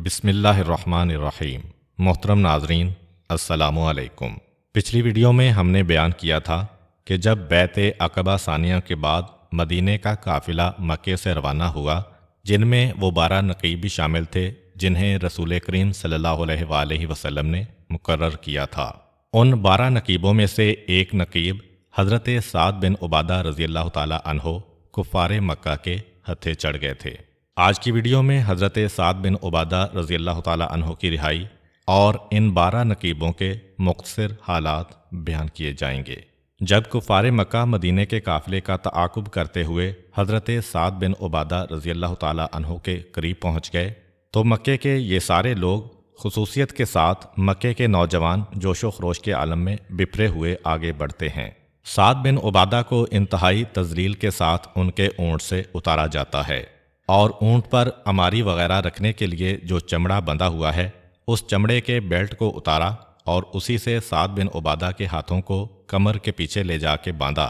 بسم اللہ الرحمن الرحیم۔ محترم ناظرین، السلام علیکم۔ پچھلی ویڈیو میں ہم نے بیان کیا تھا کہ جب بیعت عقبہ ثانیہ کے بعد مدینے کا قافلہ مکے سے روانہ ہوا، جن میں وہ 12 نقیب بھی شامل تھے جنہیں رسول کریم صلی اللہ علیہ وآلہ وسلم نے مقرر کیا تھا۔ ان 12 نقیبوں میں سے ایک نقیب حضرت سعد بن عبادہ رضی اللہ تعالی عنہ کفار مکہ کے ہتھے چڑھ گئے تھے۔ آج کی ویڈیو میں حضرت سعد بن عبادہ رضی اللہ تعالی عنہ کی رہائی اور ان 12 نقیبوں کے مختصر حالات بیان کیے جائیں گے۔ جب کفار مکہ مدینے کے قافلے کا تعاقب کرتے ہوئے حضرت سعد بن عبادہ رضی اللہ تعالی عنہ کے قریب پہنچ گئے تو مکے کے یہ سارے لوگ خصوصیت کے ساتھ مکے کے نوجوان جوش و خروش کے عالم میں بپھرے ہوئے آگے بڑھتے ہیں۔ سعد بن عبادہ کو انتہائی تذلیل کے ساتھ ان کے اونٹ سے اتارا جاتا ہے اور اونٹ پر اماری وغیرہ رکھنے کے لیے جو چمڑا بندھا ہوا ہے اس چمڑے کے بیلٹ کو اتارا اور اسی سے سعد بن عبادہ کے ہاتھوں کو کمر کے پیچھے لے جا کے باندھا،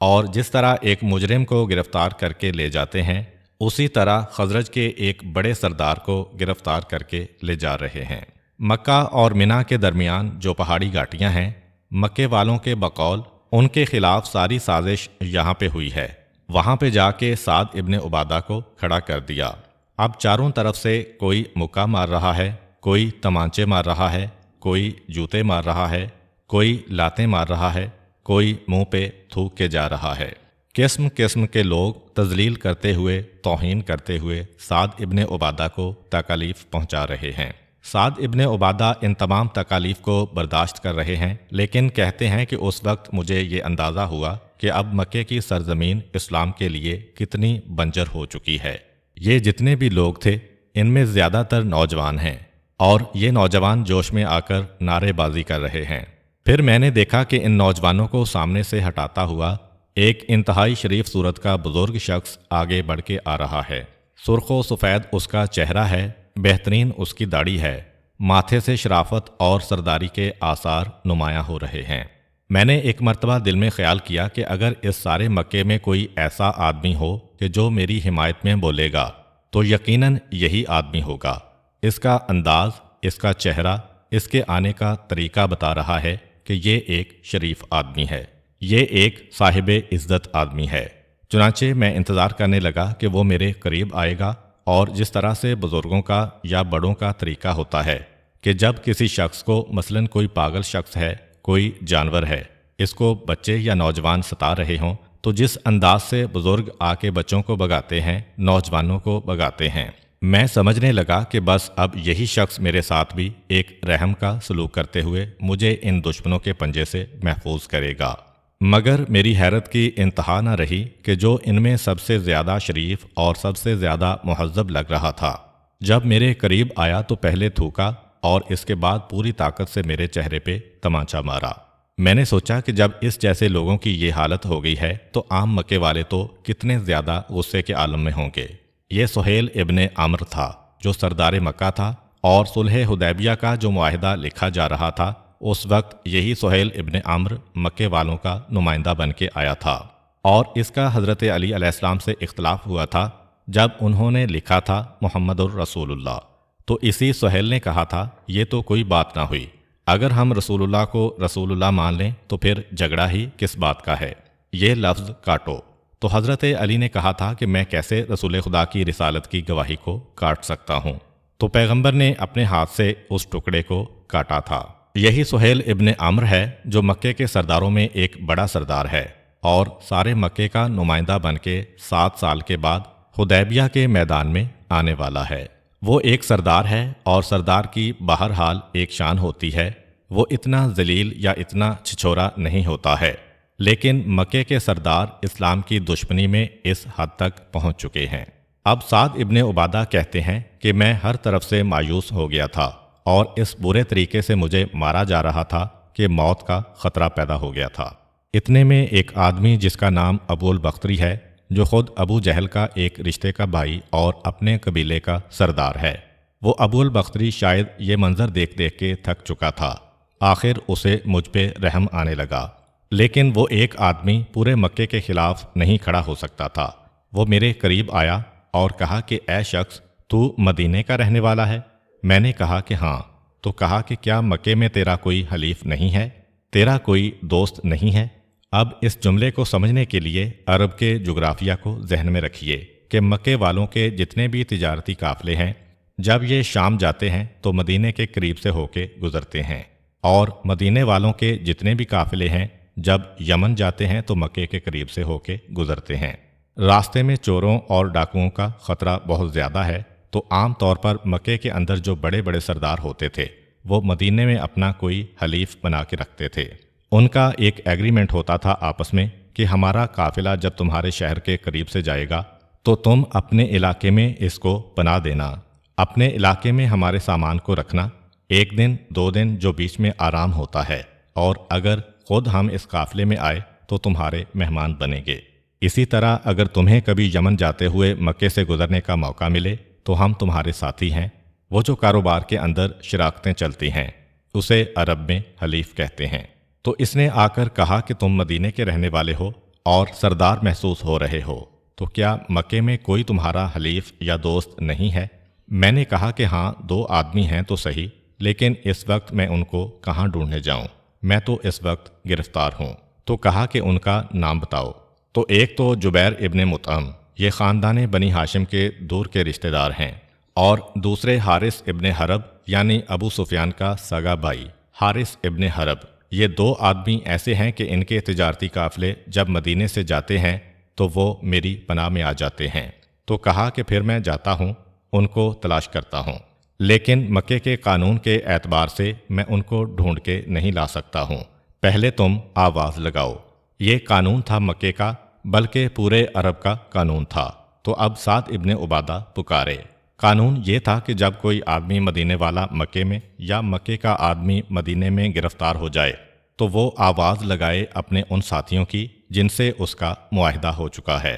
اور جس طرح ایک مجرم کو گرفتار کر کے لے جاتے ہیں اسی طرح خزرج کے ایک بڑے سردار کو گرفتار کر کے لے جا رہے ہیں۔ مکہ اور منی کے درمیان جو پہاڑی گھاٹیاں ہیں، مکے والوں کے بقول ان کے خلاف ساری سازش یہاں پہ ہوئی ہے۔ وہاں پہ جا کے سعد ابن عبادہ کو کھڑا کر دیا۔ اب چاروں طرف سے کوئی مکہ مار رہا ہے، کوئی تمانچے مار رہا ہے، کوئی جوتے مار رہا ہے، کوئی لاتیں مار رہا ہے، کوئی منہ پہ تھوک کے جا رہا ہے۔ قسم قسم کے لوگ تذلیل کرتے ہوئے، توہین کرتے ہوئے سعد ابن عبادہ کو تکالیف پہنچا رہے ہیں۔ سعد ابن عبادہ ان تمام تکالیف کو برداشت کر رہے ہیں، لیکن کہتے ہیں کہ اس وقت مجھے یہ اندازہ ہوا کہ اب مکے کی سرزمین اسلام کے لیے کتنی بنجر ہو چکی ہے۔ یہ جتنے بھی لوگ تھے ان میں زیادہ تر نوجوان ہیں اور یہ نوجوان جوش میں آ کر نعرے بازی کر رہے ہیں۔ پھر میں نے دیکھا کہ ان نوجوانوں کو سامنے سے ہٹاتا ہوا ایک انتہائی شریف صورت کا بزرگ شخص آگے بڑھ کے آ رہا ہے۔ سرخ و سفید اس کا چہرہ ہے، بہترین اس کی داڑھی ہے، ماتھے سے شرافت اور سرداری کے آثار نمایاں ہو رہے ہیں۔ میں نے ایک مرتبہ دل میں خیال کیا کہ اگر اس سارے مکے میں کوئی ایسا آدمی ہو کہ جو میری حمایت میں بولے گا تو یقیناً یہی آدمی ہوگا۔ اس کا انداز، اس کا چہرہ، اس کے آنے کا طریقہ بتا رہا ہے کہ یہ ایک شریف آدمی ہے، یہ ایک صاحب عزت آدمی ہے۔ چنانچہ میں انتظار کرنے لگا کہ وہ میرے قریب آئے گا، اور جس طرح سے بزرگوں کا یا بڑوں کا طریقہ ہوتا ہے کہ جب کسی شخص کو مثلاً کوئی پاگل شخص ہے، کوئی جانور ہے، اس کو بچے یا نوجوان ستا رہے ہوں تو جس انداز سے بزرگ آ کے بچوں کو بگاتے ہیں، نوجوانوں کو بگاتے ہیں، میں سمجھنے لگا کہ بس اب یہی شخص میرے ساتھ بھی ایک رحم کا سلوک کرتے ہوئے مجھے ان دشمنوں کے پنجے سے محفوظ کرے گا۔ مگر میری حیرت کی انتہا نہ رہی کہ جو ان میں سب سے زیادہ شریف اور سب سے زیادہ مہذب لگ رہا تھا، جب میرے قریب آیا تو پہلے تھوکا اور اس کے بعد پوری طاقت سے میرے چہرے پہ تمانچہ مارا۔ میں نے سوچا کہ جب اس جیسے لوگوں کی یہ حالت ہو گئی ہے تو عام مکے والے تو کتنے زیادہ غصے کے عالم میں ہوں گے۔ یہ سہیل ابن عمرو تھا جو سردار مکہ تھا، اور صلح حدیبیہ کا جو معاہدہ لکھا جا رہا تھا اس وقت یہی سہیل ابن عمرو مکے والوں کا نمائندہ بن کے آیا تھا، اور اس کا حضرت علی علیہ السلام سے اختلاف ہوا تھا جب انہوں نے لکھا تھا محمد الرسول اللہ، تو اسی سہیل نے کہا تھا یہ تو کوئی بات نہ ہوئی، اگر ہم رسول اللہ کو رسول اللہ مان لیں تو پھر جھگڑا ہی کس بات کا ہے، یہ لفظ کاٹو۔ تو حضرت علی نے کہا تھا کہ میں کیسے رسول خدا کی رسالت کی گواہی کو کاٹ سکتا ہوں، تو پیغمبر نے اپنے ہاتھ سے اس ٹکڑے کو کاٹا تھا۔ یہی سہیل ابن عمرو ہے جو مکے کے سرداروں میں ایک بڑا سردار ہے، اور سارے مکے کا نمائندہ بن کے 7 سال کے بعد حدیبیہ کے میدان میں آنے والا ہے۔ وہ ایک سردار ہے، اور سردار کی بہرحال ایک شان ہوتی ہے، وہ اتنا ذلیل یا اتنا چھچورا نہیں ہوتا ہے، لیکن مکے کے سردار اسلام کی دشمنی میں اس حد تک پہنچ چکے ہیں۔ اب سعد ابن عبادہ کہتے ہیں کہ میں ہر طرف سے مایوس ہو گیا تھا، اور اس برے طریقے سے مجھے مارا جا رہا تھا کہ موت کا خطرہ پیدا ہو گیا تھا۔ اتنے میں ایک آدمی جس کا نام ابو البختری ہے، جو خود ابو جہل کا ایک رشتے کا بھائی اور اپنے قبیلے کا سردار ہے، وہ ابو البختری شاید یہ منظر دیکھ دیکھ کے تھک چکا تھا، آخر اسے مجھ پہ رحم آنے لگا، لیکن وہ ایک آدمی پورے مکے کے خلاف نہیں کھڑا ہو سکتا تھا۔ وہ میرے قریب آیا اور کہا کہ اے شخص، تو مدینے کا رہنے والا ہے؟ میں نے کہا کہ ہاں۔ تو کہا کہ کیا مکے میں تیرا کوئی حلیف نہیں ہے، تیرا کوئی دوست نہیں ہے؟ اب اس جملے کو سمجھنے کے لیے عرب کے جغرافیہ کو ذہن میں رکھیے کہ مکے والوں کے جتنے بھی تجارتی قافلے ہیں، جب یہ شام جاتے ہیں تو مدینے کے قریب سے ہو کے گزرتے ہیں، اور مدینے والوں کے جتنے بھی قافلے ہیں جب یمن جاتے ہیں تو مکے کے قریب سے ہو کے گزرتے ہیں۔ راستے میں چوروں اور ڈاکوؤں کا خطرہ بہت زیادہ ہے، تو عام طور پر مکے کے اندر جو بڑے بڑے سردار ہوتے تھے وہ مدینے میں اپنا کوئی حلیف بنا کے رکھتے تھے۔ ان کا ایک ایگریمنٹ ہوتا تھا آپس میں کہ ہمارا قافلہ جب تمہارے شہر کے قریب سے جائے گا تو تم اپنے علاقے میں اس کو پناہ دینا، اپنے علاقے میں ہمارے سامان کو رکھنا، 1 دن 2 دن جو بیچ میں آرام ہوتا ہے، اور اگر خود ہم اس قافلے میں آئے تو تمہارے مہمان بنیں گے۔ اسی طرح اگر تمہیں کبھی یمن جاتے ہوئے مکے سے گزرنے کا موقع ملے تو ہم تمہارے ساتھی ہیں۔ وہ جو کاروبار کے اندر شراکتیں چلتی ہیں اسے عرب میں حلیف کہتے ہیں۔ تو اس نے آ کر کہا کہ تم مدینے کے رہنے والے ہو اور سردار محسوس ہو رہے ہو، تو کیا مکے میں کوئی تمہارا حلیف یا دوست نہیں ہے؟ میں نے کہا کہ ہاں 2 آدمی ہیں تو صحیح، لیکن اس وقت میں ان کو کہاں ڈھونڈنے جاؤں، میں تو اس وقت گرفتار ہوں۔ تو کہا کہ ان کا نام بتاؤ۔ تو ایک تو جبیر ابن مطعم، یہ خاندان بنی ہاشم کے دور کے رشتہ دار ہیں، اور دوسرے حارث ابن حرب یعنی ابو سفیان کا سگا بھائی حارث ابن حرب۔ یہ 2 آدمی ایسے ہیں کہ ان کے تجارتی قافلے جب مدینے سے جاتے ہیں تو وہ میری پناہ میں آ جاتے ہیں۔ تو کہا کہ پھر میں جاتا ہوں، ان کو تلاش کرتا ہوں، لیکن مکے کے قانون کے اعتبار سے میں ان کو ڈھونڈ کے نہیں لا سکتا ہوں، پہلے تم آواز لگاؤ۔ یہ قانون تھا مکے کا، بلکہ پورے عرب کا قانون تھا۔ تو اب سعد ابن عبادہ پکارے۔ قانون یہ تھا کہ جب کوئی آدمی مدینے والا مکے میں یا مکے کا آدمی مدینے میں گرفتار ہو جائے تو وہ آواز لگائے اپنے ان ساتھیوں کی جن سے اس کا معاہدہ ہو چکا ہے۔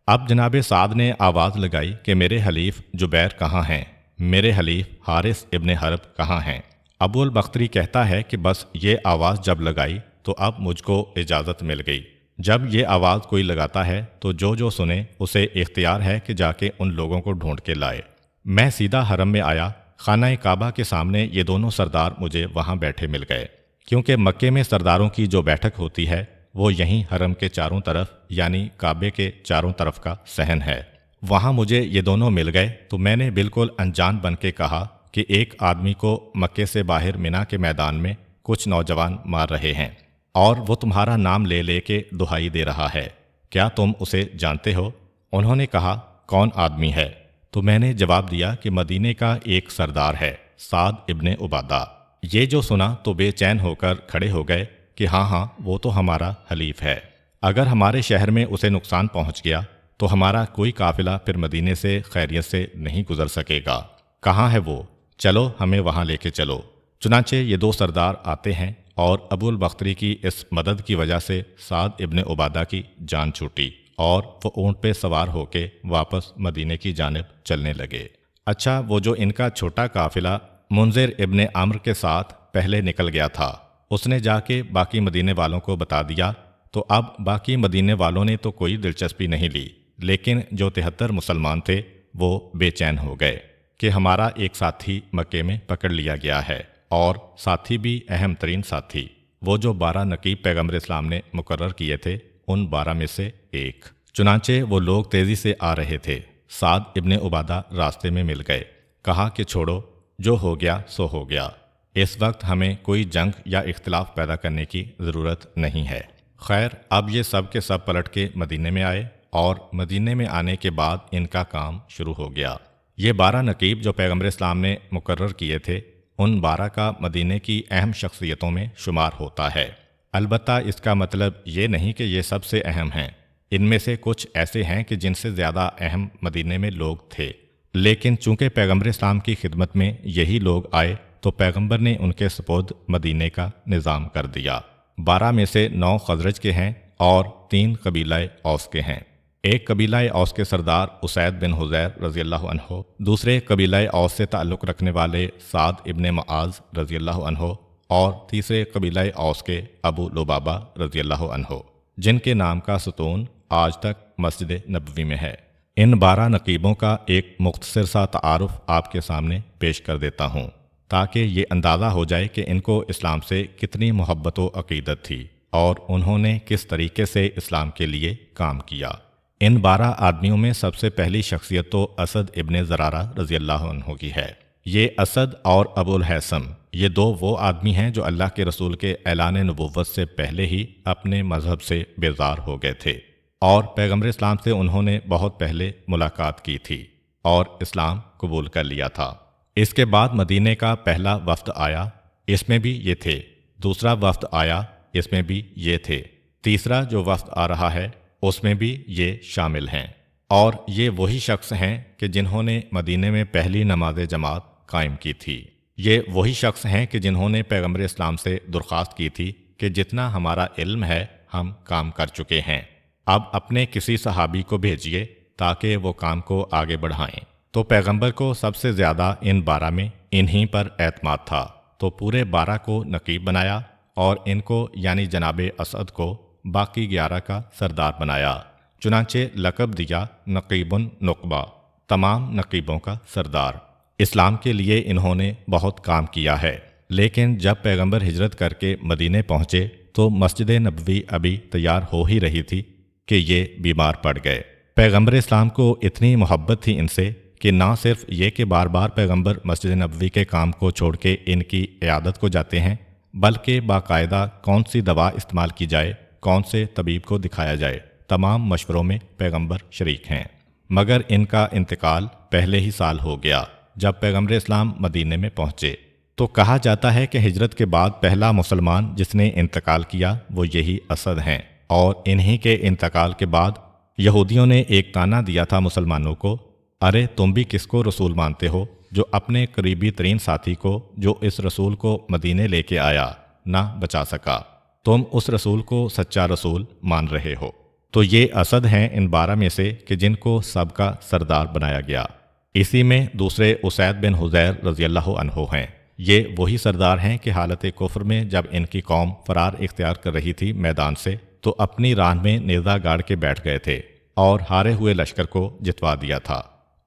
اب جناب سعد نے آواز لگائی کہ میرے حلیف جبیر کہاں ہیں، میرے حلیف حارث ابن حرب کہاں ہیں؟ ابو البختری کہتا ہے کہ بس یہ آواز جب لگائی تو اب مجھ کو اجازت مل گئی۔ جب یہ آواز کوئی لگاتا ہے تو جو سنے اسے اختیار ہے کہ جا کے ان لوگوں کو ڈھونڈ کے لائے۔ میں سیدھا حرم میں آیا، خانہ کعبہ کے سامنے یہ دونوں سردار مجھے وہاں بیٹھے مل گئے، کیونکہ مکے میں سرداروں کی جو بیٹھک ہوتی ہے وہ یہیں حرم کے چاروں طرف یعنی کعبے کے چاروں طرف کا صحن ہے۔ وہاں مجھے یہ دونوں مل گئے تو میں نے بالکل انجان بن کے کہا کہ ایک آدمی کو مکے سے باہر مینا کے میدان میں کچھ نوجوان مار رہے ہیں، اور وہ تمہارا نام لے لے کے دہائی دے رہا ہے، کیا تم اسے جانتے ہو؟ انہوں نے کہا کون آدمی ہے؟ تو میں نے جواب دیا کہ مدینے کا ایک سردار ہے، سعد ابن عبادہ۔ یہ جو سنا تو بے چین ہو کر کھڑے ہو گئے کہ ہاں وہ تو ہمارا حلیف ہے، اگر ہمارے شہر میں اسے نقصان پہنچ گیا تو ہمارا کوئی قافلہ پھر مدینے سے خیریت سے نہیں گزر سکے گا۔ کہاں ہے وہ؟ چلو ہمیں وہاں لے کے چلو۔ چنانچہ یہ 2 سردار آتے ہیں، اور ابو البختری کی اس مدد کی وجہ سے سعد ابن عبادہ کی جان چھوٹی، اور وہ اونٹ پہ سوار ہو کے واپس مدینے کی جانب چلنے لگے۔ اچھا، وہ جو ان کا چھوٹا قافلہ منذر ابن عمرو کے ساتھ پہلے نکل گیا تھا، اس نے جا کے باقی مدینے والوں کو بتا دیا، تو اب باقی مدینے والوں نے تو کوئی دلچسپی نہیں لی، لیکن جو 73 مسلمان تھے وہ بے چین ہو گئے کہ ہمارا ایک ساتھی مکے میں پکڑ لیا گیا ہے، اور ساتھی بھی اہم ترین ساتھی، وہ جو 12 نقیب پیغمبر اسلام نے مقرر کیے تھے ان 12 میں سے ایک۔ چنانچہ وہ لوگ تیزی سے آ رہے تھے، سعد ابن عبادہ راستے میں مل گئے، کہا کہ چھوڑو، جو ہو گیا سو ہو گیا، اس وقت ہمیں کوئی جنگ یا اختلاف پیدا کرنے کی ضرورت نہیں ہے۔ خیر، اب یہ سب کے سب پلٹ کے مدینے میں آئے، اور مدینے میں آنے کے بعد ان کا کام شروع ہو گیا۔ یہ 12 نقیب جو پیغمبر اسلام نے مقرر کیے تھے ان 12 کا مدینے کی اہم شخصیتوں میں شمار ہوتا ہے۔ البتہ اس کا مطلب یہ نہیں کہ یہ سب سے اہم ہیں، ان میں سے کچھ ایسے ہیں کہ جن سے زیادہ اہم مدینے میں لوگ تھے، لیکن چونکہ پیغمبر اسلام کی خدمت میں یہی لوگ آئے تو پیغمبر نے ان کے سپرد مدینے کا نظام کر دیا۔ 12 میں سے 9 خزرج کے ہیں اور 3 قبیلہ اوس کے ہیں۔ ایک قبیلہ اوس کے سردار اسید بن حضیر رضی اللہ عنہ، دوسرے قبیلہ اوس سے تعلق رکھنے والے سعد ابن معاذ رضی اللہ عنہ، اور تیسرے قبیلہ اوس کے ابو لبابہ رضی اللہ عنہ، جن کے نام کا ستون آج تک مسجد نبوی میں ہے۔ ان 12 نقیبوں کا ایک مختصر سا تعارف آپ کے سامنے پیش کر دیتا ہوں تاکہ یہ اندازہ ہو جائے کہ ان کو اسلام سے کتنی محبت و عقیدت تھی اور انہوں نے کس طریقے سے اسلام کے لیے کام کیا۔ ان 12 آدمیوں میں سب سے پہلی شخصیت تو اسد ابن زرارہ رضی اللہ عنہ کی ہے۔ یہ اسد اور ابو الہیثم یہ دو وہ آدمی ہیں جو اللہ کے رسول کے اعلان نبوت سے پہلے ہی اپنے مذہب سے بیزار ہو گئے تھے، اور پیغمبر اسلام سے انہوں نے بہت پہلے ملاقات کی تھی اور اسلام قبول کر لیا تھا۔ اس کے بعد مدینے کا پہلا وفد آیا، اس میں بھی یہ تھے۔ دوسرا وفد آیا، اس میں بھی یہ تھے۔ تیسرا جو وفد آ رہا ہے اس میں بھی یہ شامل ہیں، اور یہ وہی شخص ہیں کہ جنہوں نے مدینے میں پہلی نماز جماعت قائم کی تھی۔ یہ وہی شخص ہیں کہ جنہوں نے پیغمبر اسلام سے درخواست کی تھی کہ جتنا ہمارا علم ہے ہم کام کر چکے ہیں، اب اپنے کسی صحابی کو بھیجیے تاکہ وہ کام کو آگے بڑھائیں۔ تو پیغمبر کو سب سے زیادہ ان 12 میں انہی پر اعتماد تھا، تو پورے 12 کو نقیب بنایا اور ان کو یعنی جناب اسد کو باقی 11 کا سردار بنایا۔ چنانچہ لقب دیا نقیب النقبہ، تمام نقیبوں کا سردار۔ اسلام کے لیے انہوں نے بہت کام کیا ہے، لیکن جب پیغمبر ہجرت کر کے مدینے پہنچے تو مسجد نبوی ابھی تیار ہو ہی رہی تھی کہ یہ بیمار پڑ گئے۔ پیغمبر اسلام کو اتنی محبت تھی ان سے کہ نہ صرف یہ کہ بار بار پیغمبر مسجد نبوی کے کام کو چھوڑ کے ان کی عیادت کو جاتے ہیں، بلکہ باقاعدہ کون سی دوا استعمال کی جائے، کون سے طبیب کو دکھایا جائے، تمام مشوروں میں پیغمبر شریک ہیں۔ مگر ان کا انتقال پہلے ہی سال ہو گیا جب پیغمبر اسلام مدینے میں پہنچے، تو کہا جاتا ہے کہ ہجرت کے بعد پہلا مسلمان جس نے انتقال کیا وہ یہی اسد ہیں، اور انہی کے انتقال کے بعد یہودیوں نے ایک طعنہ دیا تھا مسلمانوں کو، ارے تم بھی کس کو رسول مانتے ہو جو اپنے قریبی ترین ساتھی کو جو اس رسول کو مدینے لے کے آیا نہ بچا سکا، تم اس رسول کو سچا رسول مان رہے ہو۔ تو یہ اسد ہیں ان 12 میں سے کہ جن کو سب کا سردار بنایا گیا۔ اسی میں دوسرے اسید بن حضیر رضی اللہ عنہ ہیں۔ یہ وہی سردار ہیں کہ حالت کفر میں جب ان کی قوم فرار اختیار کر رہی تھی میدان سے تو اپنی ران میں نیزہ گاڑ کے بیٹھ گئے تھے اور ہارے ہوئے لشکر کو جتوا دیا تھا۔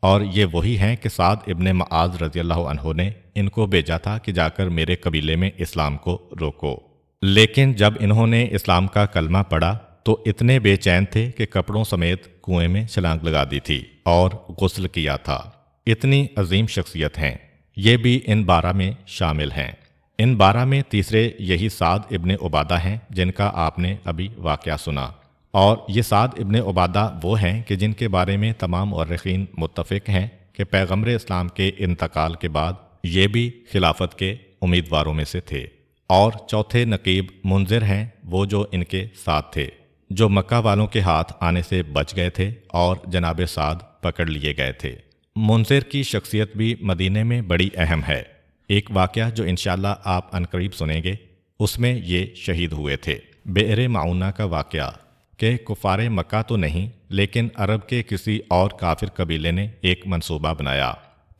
اور یہ وہی ہیں کہ سعد ابن معاذ رضی اللہ عنہ نے ان کو بھیجا تھا کہ جا کر میرے قبیلے میں اسلام کو روکو، لیکن جب انہوں نے اسلام کا کلمہ پڑھا تو اتنے بے چین تھے کہ کپڑوں سمیت کنویں میں چھلانگ لگا دی تھی اور غسل کیا تھا۔ اتنی عظیم شخصیت ہیں، یہ بھی ان 12 میں شامل ہیں۔ ان 12 میں تیسرے یہی سعد ابن عبادہ ہیں جن کا آپ نے ابھی واقعہ سنا، اور یہ سعد ابن عبادہ وہ ہیں کہ جن کے بارے میں تمام مورخین متفق ہیں کہ پیغمبر اسلام کے انتقال کے بعد یہ بھی خلافت کے امیدواروں میں سے تھے۔ اور چوتھے نقیب منذر ہیں، وہ جو ان کے ساتھ تھے، جو مکہ والوں کے ہاتھ آنے سے بچ گئے تھے اور جناب سعد پکڑ لیے گئے تھے۔ منذر کی شخصیت بھی مدینے میں بڑی اہم ہے۔ ایک واقعہ جو انشاءاللہ آپ عنقریب سنیں گے، اس میں یہ شہید ہوئے تھے۔ بئر معونہ کا واقعہ کہ کفار مکہ تو نہیں لیکن عرب کے کسی اور کافر قبیلے نے ایک منصوبہ بنایا،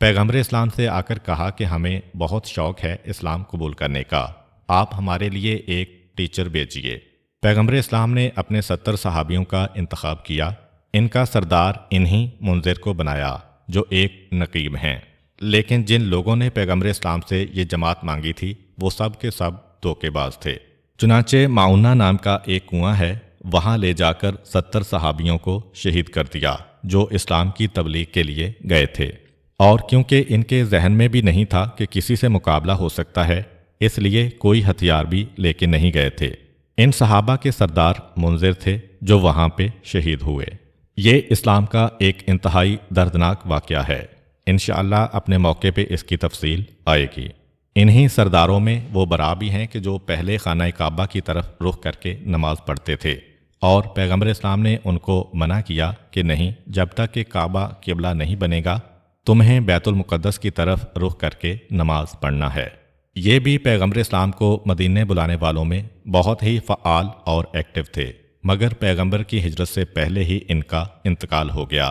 پیغمبر اسلام سے آ کر کہا کہ ہمیں بہت شوق ہے اسلام قبول کرنے کا، آپ ہمارے لیے ایک ٹیچر بھیجیے۔ پیغمبر اسلام نے اپنے 70 صحابیوں کا انتخاب کیا، ان کا سردار انہی منذر کو بنایا جو ایک نقیب ہیں۔ لیکن جن لوگوں نے پیغمبر اسلام سے یہ جماعت مانگی تھی وہ سب کے سب دھوکے باز تھے۔ چنانچہ معونہ نام کا ایک کنواں ہے، وہاں لے جا کر 70 صحابیوں کو شہید کر دیا جو اسلام کی تبلیغ کے لیے گئے تھے، اور کیونکہ ان کے ذہن میں بھی نہیں تھا کہ کسی سے مقابلہ ہو سکتا ہے، اس لیے کوئی ہتھیار بھی لے کے نہیں گئے تھے۔ ان صحابہ کے سردار منذر تھے جو وہاں پہ شہید ہوئے۔ یہ اسلام کا ایک انتہائی دردناک واقعہ ہے، انشاءاللہ اپنے موقع پہ اس کی تفصیل آئے گی۔ انہی سرداروں میں وہ برا بھی ہیں کہ جو پہلے خانہ کعبہ کی طرف رخ کر کے نماز پڑھتے تھے، اور پیغمبر اسلام نے ان کو منع کیا کہ نہیں، جب تک کہ کعبہ قبلہ نہیں بنے گا تمہیں بیت المقدس کی طرف رخ کر کے نماز پڑھنا ہے۔ یہ بھی پیغمبر اسلام کو مدینے بلانے والوں میں بہت ہی فعال اور ایکٹیو تھے، مگر پیغمبر کی ہجرت سے پہلے ہی ان کا انتقال ہو گیا۔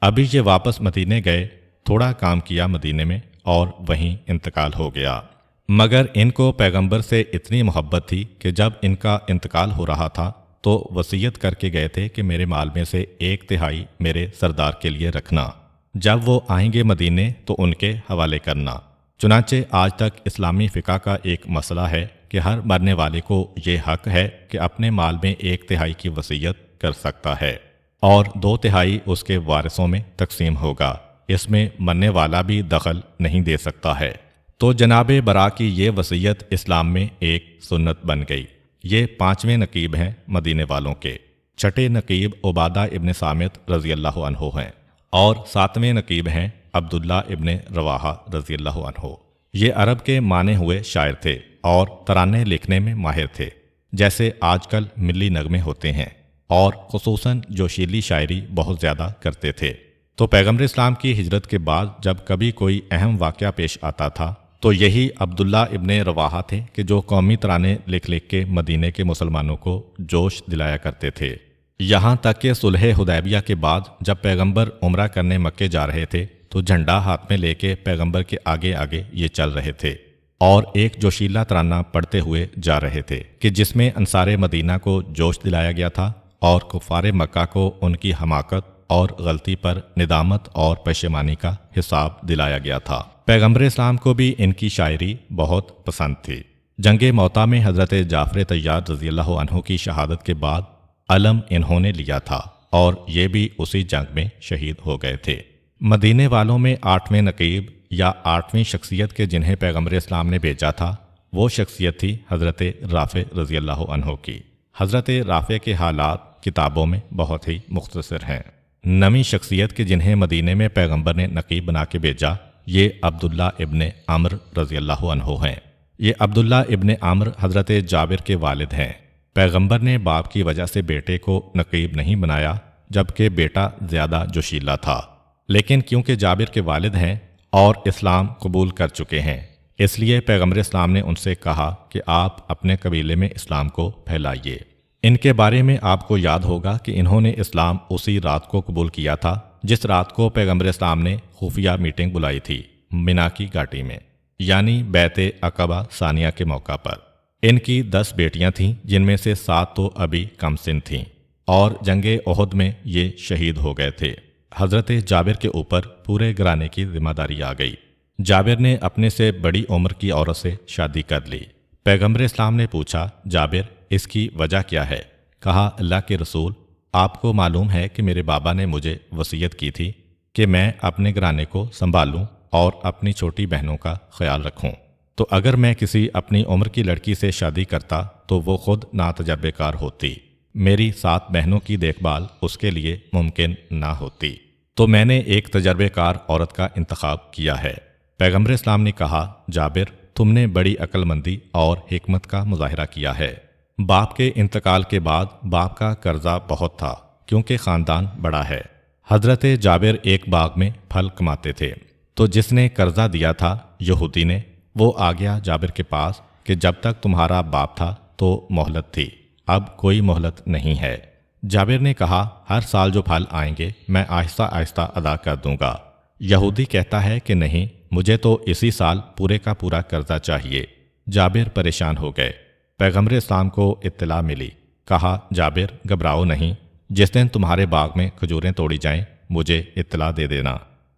ابھی یہ واپس مدینے گئے، تھوڑا کام کیا مدینے میں اور وہیں انتقال ہو گیا۔ مگر ان کو پیغمبر سے اتنی محبت تھی کہ جب ان کا انتقال ہو رہا تھا تو وصیت کر کے گئے تھے کہ میرے مال میں سے 1/3 میرے سردار کے لیے رکھنا، جب وہ آئیں گے مدینے تو ان کے حوالے کرنا۔ چنانچہ آج تک اسلامی فقہ کا ایک مسئلہ ہے کہ ہر مرنے والے کو یہ حق ہے کہ اپنے مال میں 1/3 کی وصیت کر سکتا ہے اور 2/3 اس کے وارثوں میں تقسیم ہوگا۔ اس میں مرنے والا بھی دخل نہیں دے سکتا ہے۔ تو جناب برا کی یہ وصیت اسلام میں ایک سنت بن گئی۔ یہ 5ویں نقیب ہیں مدینے والوں کے۔ چھٹے نقیب عبادہ ابن صامت رضی اللہ عنہ ہیں اور 7ویں نقیب ہیں عبداللہ ابن رواحہ رضی اللہ عنہ۔ یہ عرب کے مانے ہوئے شاعر تھے اور ترانے لکھنے میں ماہر تھے، جیسے آج کل ملی نغمے ہوتے ہیں، اور خصوصاً جوشیلی شاعری بہت زیادہ کرتے تھے۔ تو پیغمبر اسلام کی ہجرت کے بعد جب کبھی کوئی اہم واقعہ پیش آتا تھا تو یہی عبداللہ ابن رواحہ تھے کہ جو قومی ترانے لکھ لکھ کے مدینے کے مسلمانوں کو جوش دلایا کرتے تھے۔ یہاں تک کہ صلح حدیبیہ کے بعد جب پیغمبر عمرہ کرنے مکے جا رہے تھے تو جھنڈا ہاتھ میں لے کے پیغمبر کے آگے آگے یہ چل رہے تھے اور ایک جوشیلا ترانہ پڑھتے ہوئے جا رہے تھے کہ جس میں انصار مدینہ کو جوش دلایا گیا تھا اور کفار مکہ کو ان کی حماقت اور غلطی پر ندامت اور پشیمانی کا حساب دلایا گیا تھا۔ پیغمبر اسلام کو بھی ان کی شاعری بہت پسند تھی۔ جنگ موتا میں حضرت جعفر طیار رضی اللہ عنہ کی شہادت کے بعد علم انہوں نے لیا تھا اور یہ بھی اسی جنگ میں شہید ہو گئے تھے۔ مدینے والوں میں 8ویں نقیب یا 8ویں شخصیت کے جنہیں پیغمبر اسلام نے بھیجا تھا وہ شخصیت تھی حضرت رافع رضی اللہ عنہ کی۔ حضرت رافع کے حالات کتابوں میں بہت ہی مختصر ہیں۔ 9ویں شخصیت کے جنہیں مدینے میں پیغمبر نے نقیب بنا کے بھیجا یہ عبداللہ ابن عمر رضی اللہ عنہ ہیں۔ یہ عبداللہ ابن عمر حضرت جابر کے والد ہیں۔ پیغمبر نے باپ کی وجہ سے بیٹے کو نقیب نہیں بنایا جبکہ بیٹا زیادہ جوشیلا تھا، لیکن کیونکہ جابر کے والد ہیں اور اسلام قبول کر چکے ہیں اس لیے پیغمبر اسلام نے ان سے کہا کہ آپ اپنے قبیلے میں اسلام کو پھیلائیے۔ ان کے بارے میں آپ کو یاد ہوگا کہ انہوں نے اسلام اسی رات کو قبول کیا تھا جس رات کو پیغمبر اسلام نے خفیہ میٹنگ بلائی تھی منا کی گھاٹی میں، یعنی بیعت عقبہ ثانیہ کے موقع پر۔ ان کی 10 بیٹیاں تھیں جن میں سے 7 تو ابھی کم سن تھیں اور جنگ احد میں یہ شہید ہو گئے تھے۔ حضرت جابر کے اوپر پورے گھرانے کی ذمہ داری آ گئی۔ جابر نے اپنے سے بڑی عمر کی عورت سے شادی کر لی۔ پیغمبر اسلام نے پوچھا جابر اس کی وجہ کیا ہے؟ کہا اللہ کے رسول آپ کو معلوم ہے کہ میرے بابا نے مجھے وصیت کی تھی کہ میں اپنے گھرانے کو سنبھالوں اور اپنی چھوٹی بہنوں کا خیال رکھوں، تو اگر میں کسی اپنی عمر کی لڑکی سے شادی کرتا تو وہ خود ناتجربہ کار ہوتی، میری 7 بہنوں کی دیکھ بھال اس کے لیے ممکن نہ ہوتی، تو میں نے ایک تجربہ کار عورت کا انتخاب کیا ہے۔ پیغمبر اسلام نے کہا جابر تم نے بڑی عقل مندی اور حکمت کا مظاہرہ کیا ہے۔ باپ کے انتقال کے بعد باپ کا قرضہ بہت تھا کیونکہ خاندان بڑا ہے۔ حضرت جابر ایک باغ میں پھل کماتے تھے تو جس نے قرضہ دیا تھا یہودی نے، وہ آ گیا جابر کے پاس کہ جب تک تمہارا باپ تھا تو مہلت تھی، اب کوئی مہلت نہیں ہے۔ جابر نے کہا ہر سال جو پھل آئیں گے میں آہستہ آہستہ ادا کر دوں گا۔ یہودی کہتا ہے کہ نہیں مجھے تو اسی سال پورے کا پورا قرضہ چاہیے۔ جابر پریشان ہو گئے۔ پیغمبر اسلام کو اطلاع ملی۔ کہا جابر گھبراؤ نہیں، جس دن تمہارے باغ میں کھجوریں توڑی جائیں مجھے اطلاع دے دینا۔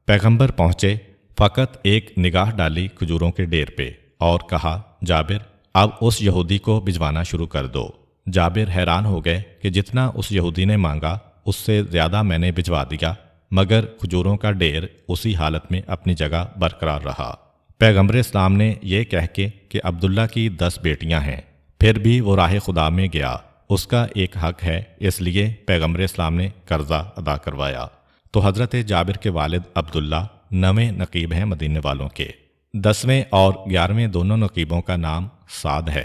پیغمبر پہنچے، فقط ایک نگاہ ڈالی کھجوروں کے ڈھیر پہ اور کہا جابر اب اس یہودی کو بھجوانا شروع کر دو۔ جابر حیران ہو گئے کہ جتنا اس یہودی نے مانگا اس سے زیادہ میں نے بھجوا دیا، مگر کھجوروں کا ڈھیر اسی حالت میں اپنی جگہ برقرار رہا۔ پیغمبر اسلام نے یہ کہہ کے کہ عبداللہ کی 10 بیٹیاں ہیں پھر بھی وہ راہ خدا میں گیا، اس کا ایک حق ہے، اس لیے پیغمبر اسلام نے قرضہ ادا کروایا۔ تو حضرت جابر کے والد عبداللہ 9ویں نقیب ہیں مدینے والوں کے۔ 10ویں اور 11ویں دونوں نقیبوں کا نام سعد ہے،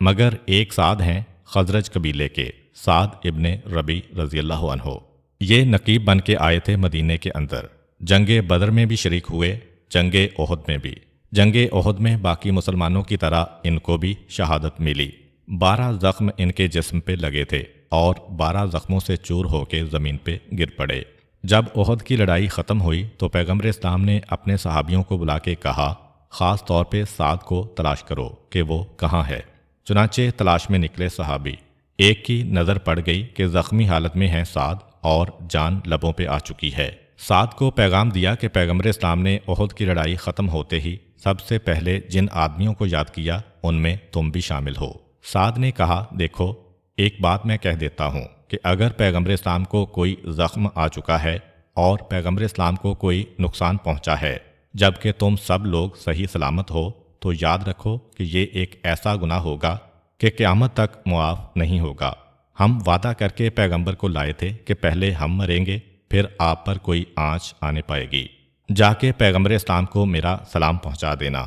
مگر ایک سعد ہیں خزرج قبیلے کے، سعد ابن ربی رضی اللہ عنہ۔ یہ نقیب بن کے آئے تھے مدینے کے اندر، جنگ بدر میں بھی شریک ہوئے، جنگ احد میں بھی۔ جنگ احد میں باقی مسلمانوں کی طرح ان کو بھی شہادت ملی۔ 12 زخم ان کے جسم پہ لگے تھے اور 12 زخموں سے چور ہو کے زمین پہ گر پڑے۔ جب احد کی لڑائی ختم ہوئی تو پیغمبر اسلام نے اپنے صحابیوں کو بلا کے کہا خاص طور پہ سعد کو تلاش کرو کہ وہ کہاں ہے۔ چنانچہ تلاش میں نکلے صحابی، ایک کی نظر پڑ گئی کہ زخمی حالت میں ہیں سعد اور جان لبوں پہ آ چکی ہے۔ سعد کو پیغام دیا کہ پیغمبر اسلام نے احد کی لڑائی ختم ہوتے ہی سب سے پہلے جن آدمیوں کو یاد کیا ان میں تم بھی شامل ہو۔ سعد نے کہا، دیکھو ایک بات میں کہہ دیتا ہوں کہ اگر پیغمبر اسلام کو کوئی زخم آ چکا ہے اور پیغمبر اسلام کو کوئی نقصان پہنچا ہے جبکہ تم سب لوگ صحیح سلامت ہو تو یاد رکھو کہ یہ ایک ایسا گناہ ہوگا کہ قیامت تک معاف نہیں ہوگا۔ ہم وعدہ کر کے پیغمبر کو لائے تھے کہ پہلے ہم مریں گے پھر آپ پر کوئی آنچ آنے پائے گی، جا کے پیغمبر اسلام کو میرا سلام پہنچا دینا۔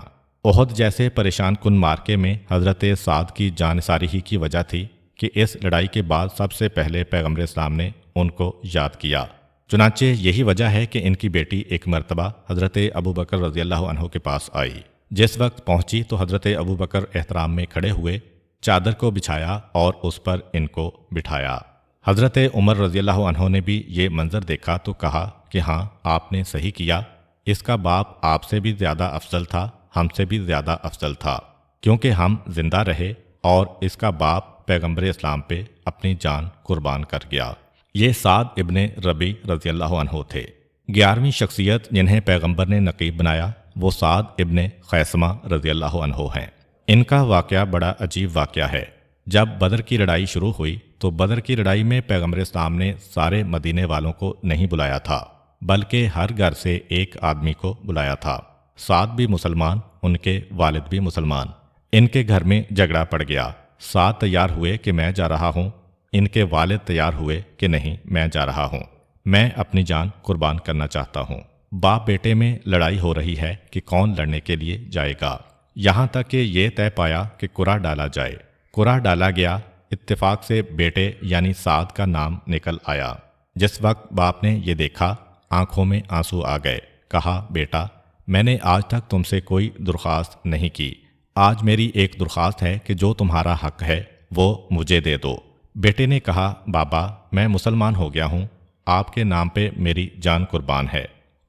احد جیسے پریشان کن مارکے میں حضرت سعد کی جانثاری ہی کی وجہ تھی کہ اس لڑائی کے بعد سب سے پہلے پیغمبر اسلام نے ان کو یاد کیا۔ چنانچہ یہی وجہ ہے کہ ان کی بیٹی ایک مرتبہ حضرت ابوبکر رضی اللہ عنہ کے پاس آئی۔ جس وقت پہنچی تو حضرت ابوبکر احترام میں کھڑے ہوئے، چادر کو بچھایا اور اس پر ان کو بٹھایا۔ حضرت عمر رضی اللہ عنہ نے بھی یہ منظر دیکھا تو کہا کہ ہاں آپ نے صحیح کیا، اس کا باپ آپ سے بھی زیادہ افضل تھا، ہم سے بھی زیادہ افضل تھا، کیونکہ ہم زندہ رہے اور اس کا باپ پیغمبر اسلام پہ اپنی جان قربان کر گیا۔ یہ سعد ابن ربیع رضی اللہ عنہ تھے۔ 11ویں شخصیت جنہیں پیغمبر نے نقیب بنایا وہ سعد ابن خیثمہ رضی اللہ عنہ ہیں۔ ان کا واقعہ بڑا عجیب واقعہ ہے۔ جب بدر کی لڑائی شروع ہوئی تو بدر کی لڑائی میں پیغمبر اسلام نے سارے مدینے والوں کو نہیں بلایا تھا بلکہ ہر گھر سے ایک آدمی کو بلایا تھا۔ سعد بھی مسلمان، ان کے والد بھی مسلمان۔ ان کے گھر میں جھگڑا پڑ گیا۔ سعد تیار ہوئے کہ میں جا رہا ہوں، ان کے والد تیار ہوئے کہ نہیں میں جا رہا ہوں، میں اپنی جان قربان کرنا چاہتا ہوں۔ باپ بیٹے میں لڑائی ہو رہی ہے کہ کون لڑنے کے لیے جائے گا، یہاں تک کہ یہ طے پایا کہ قرعہ ڈالا جائے۔ قرعہ ڈالا گیا، اتفاق سے بیٹے یعنی سعد کا نام نکل آیا۔ جس وقت باپ نے یہ دیکھا آنکھوں میں آنسو آ گئے۔ کہا، بیٹا میں نے آج تک تم سے کوئی درخواست نہیں کی، آج میری ایک درخواست ہے کہ جو تمہارا حق ہے وہ مجھے دے دو۔ بیٹے نے کہا، بابا میں مسلمان ہو گیا ہوں، آپ کے نام پہ میری جان قربان ہے،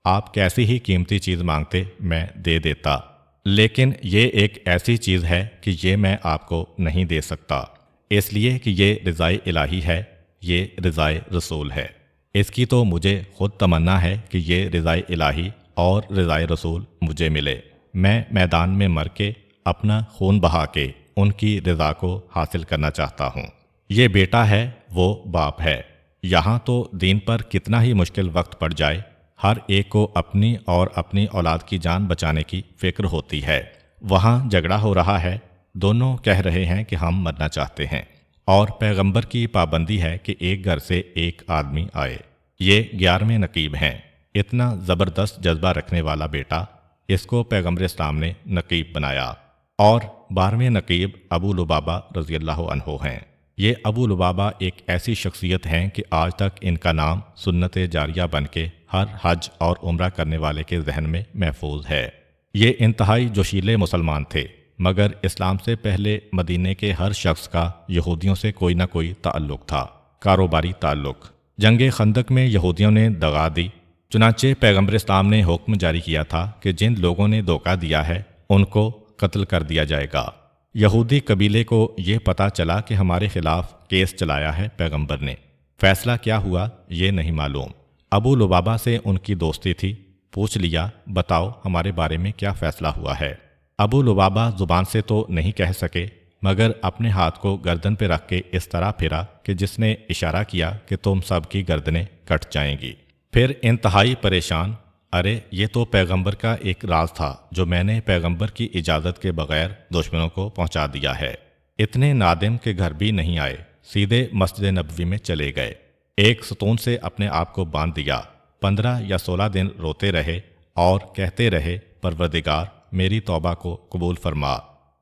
آپ کیسی ہی قیمتی چیز مانگتے میں دے دیتا، لیکن یہ ایک ایسی چیز ہے کہ یہ میں آپ کو نہیں دے سکتا، اس لیے کہ یہ رضائے الہی ہے، یہ رضائے رسول ہے، اس کی تو مجھے خود تمنا ہے کہ یہ رضائے الہی اور رضائے رسول مجھے ملے، میں میدان میں مر کے اپنا خون بہا کے ان کی رضا کو حاصل کرنا چاہتا ہوں۔ یہ بیٹا ہے، وہ باپ ہے۔ یہاں تو دین پر کتنا ہی مشکل وقت پڑ جائے، ہر ایک کو اپنی اور اپنی اولاد کی جان بچانے کی فکر ہوتی ہے۔ وہاں جھگڑا ہو رہا ہے، دونوں کہہ رہے ہیں کہ ہم مرنا چاہتے ہیں، اور پیغمبر کی پابندی ہے کہ ایک گھر سے ایک آدمی آئے۔ یہ 11ویں نقیب ہیں۔ اتنا زبردست جذبہ رکھنے والا بیٹا، اس کو پیغمبر اسلام نے نقیب بنایا۔ اور 12ویں نقیب ابو لبابہ رضی اللہ عنہ ہیں۔ یہ ابو لبابہ ایک ایسی شخصیت ہیں کہ آج تک ان کا نام سنت جاریہ بن کے ہر حج اور عمرہ کرنے والے کے ذہن میں محفوظ ہے۔ یہ انتہائی جوشیلے مسلمان تھے، مگر اسلام سے پہلے مدینے کے ہر شخص کا یہودیوں سے کوئی نہ کوئی تعلق تھا، کاروباری تعلق۔ جنگ خندق میں یہودیوں نے دغا دی، چنانچہ پیغمبر اسلام نے حکم جاری کیا تھا کہ جن لوگوں نے دھوکہ دیا ہے ان کو قتل کر دیا جائے گا۔ یہودی قبیلے کو یہ پتہ چلا کہ ہمارے خلاف کیس چلایا ہے پیغمبر نے، فیصلہ کیا ہوا یہ نہیں معلوم۔ ابو لبابہ سے ان کی دوستی تھی، پوچھ لیا بتاؤ ہمارے بارے میں کیا فیصلہ ہوا ہے۔ ابو لبابہ زبان سے تو نہیں کہہ سکے، مگر اپنے ہاتھ کو گردن پہ رکھ کے اس طرح پھرا کہ جس نے اشارہ کیا کہ تم سب کی گردنیں کٹ جائیں گی۔ پھر انتہائی پریشان، ارے یہ تو پیغمبر کا ایک راز تھا جو میں نے پیغمبر کی اجازت کے بغیر دشمنوں کو پہنچا دیا ہے۔ اتنے نادم کے گھر بھی نہیں آئے، سیدھے مسجد نبوی میں چلے گئے، ایک ستون سے اپنے آپ کو باندھ دیا، 15 یا 16 دن روتے رہے اور کہتے رہے پروردگار میری توبہ کو قبول فرما۔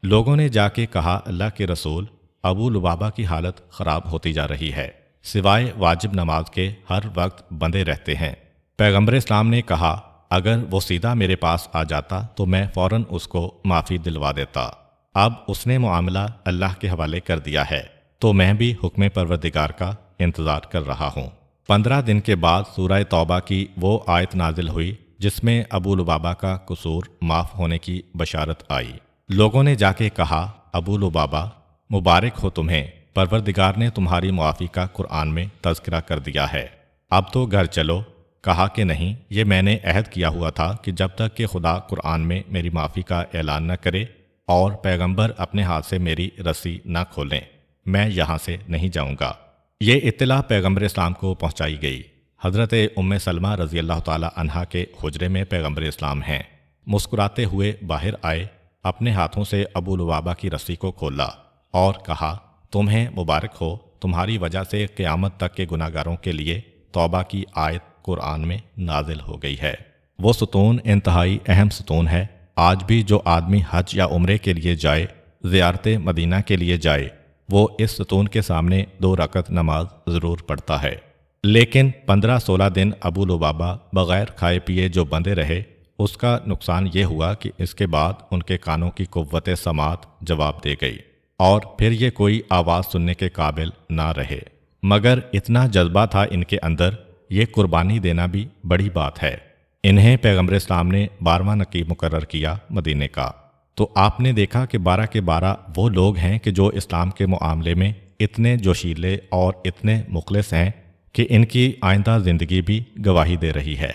لوگوں نے جا کے کہا اللہ کے رسول ابو لبابہ کی حالت خراب ہوتی جا رہی ہے، سوائے واجب نماز کے ہر وقت بندے رہتے ہیں۔ پیغمبر اسلام نے کہا اگر وہ سیدھا میرے پاس آ جاتا تو میں فوراً اس کو معافی دلوا دیتا، اب اس نے معاملہ اللہ کے حوالے کر دیا ہے تو میں بھی حکم پروردگار کا انتظار کر رہا ہوں۔ 15 دن کے بعد سورہ توبہ کی وہ آیت نازل ہوئی جس میں ابو لبابہ کا قصور معاف ہونے کی بشارت آئی۔ لوگوں نے جا کے کہا ابو لبابہ مبارک ہو تمہیں، پروردگار نے تمہاری معافی کا قرآن میں تذکرہ کر دیا ہے، اب تو گھر چلو۔ کہا کہ نہیں، یہ میں نے عہد کیا ہوا تھا کہ جب تک کہ خدا قرآن میں میری معافی کا اعلان نہ کرے اور پیغمبر اپنے ہاتھ سے میری رسی نہ کھولیں، میں یہاں سے نہیں جاؤں گا۔ یہ اطلاع پیغمبر اسلام کو پہنچائی گئی۔ حضرت ام سلمہ رضی اللہ تعالی عنہا کے حجرے میں پیغمبر اسلام ہیں، مسکراتے ہوئے باہر آئے، اپنے ہاتھوں سے ابو لبابہ کی رسی کو کھولا اور کہا، تمہیں مبارک ہو، تمہاری وجہ سے قیامت تک کے گناہ گاروں کے لیے توبہ کی آیت قرآن میں نازل ہو گئی ہے۔ وہ ستون انتہائی اہم ستون ہے۔ آج بھی جو آدمی حج یا عمرے کے لیے جائے، زیارت مدینہ کے لیے جائے، وہ اس ستون کے سامنے 2 رکعت نماز ضرور پڑھتا ہے۔ لیکن 15-16 دن ابو لبابہ بغیر کھائے پیے جو بندے رہے، اس کا نقصان یہ ہوا کہ اس کے بعد ان کے کانوں کی قوت سماعت جواب دے گئی اور پھر یہ کوئی آواز سننے کے قابل نہ رہے۔ مگر اتنا جذبہ تھا ان کے اندر، یہ قربانی دینا بھی بڑی بات ہے۔ انہیں پیغمبر اسلام نے 12واں نقیب مقرر کیا مدینے کا، تو آپ نے دیکھا کہ 12 کے 12 وہ لوگ ہیں کہ جو اسلام کے معاملے میں اتنے جوشیلے اور اتنے مخلص ہیں کہ ان کی آئندہ زندگی بھی گواہی دے رہی ہے۔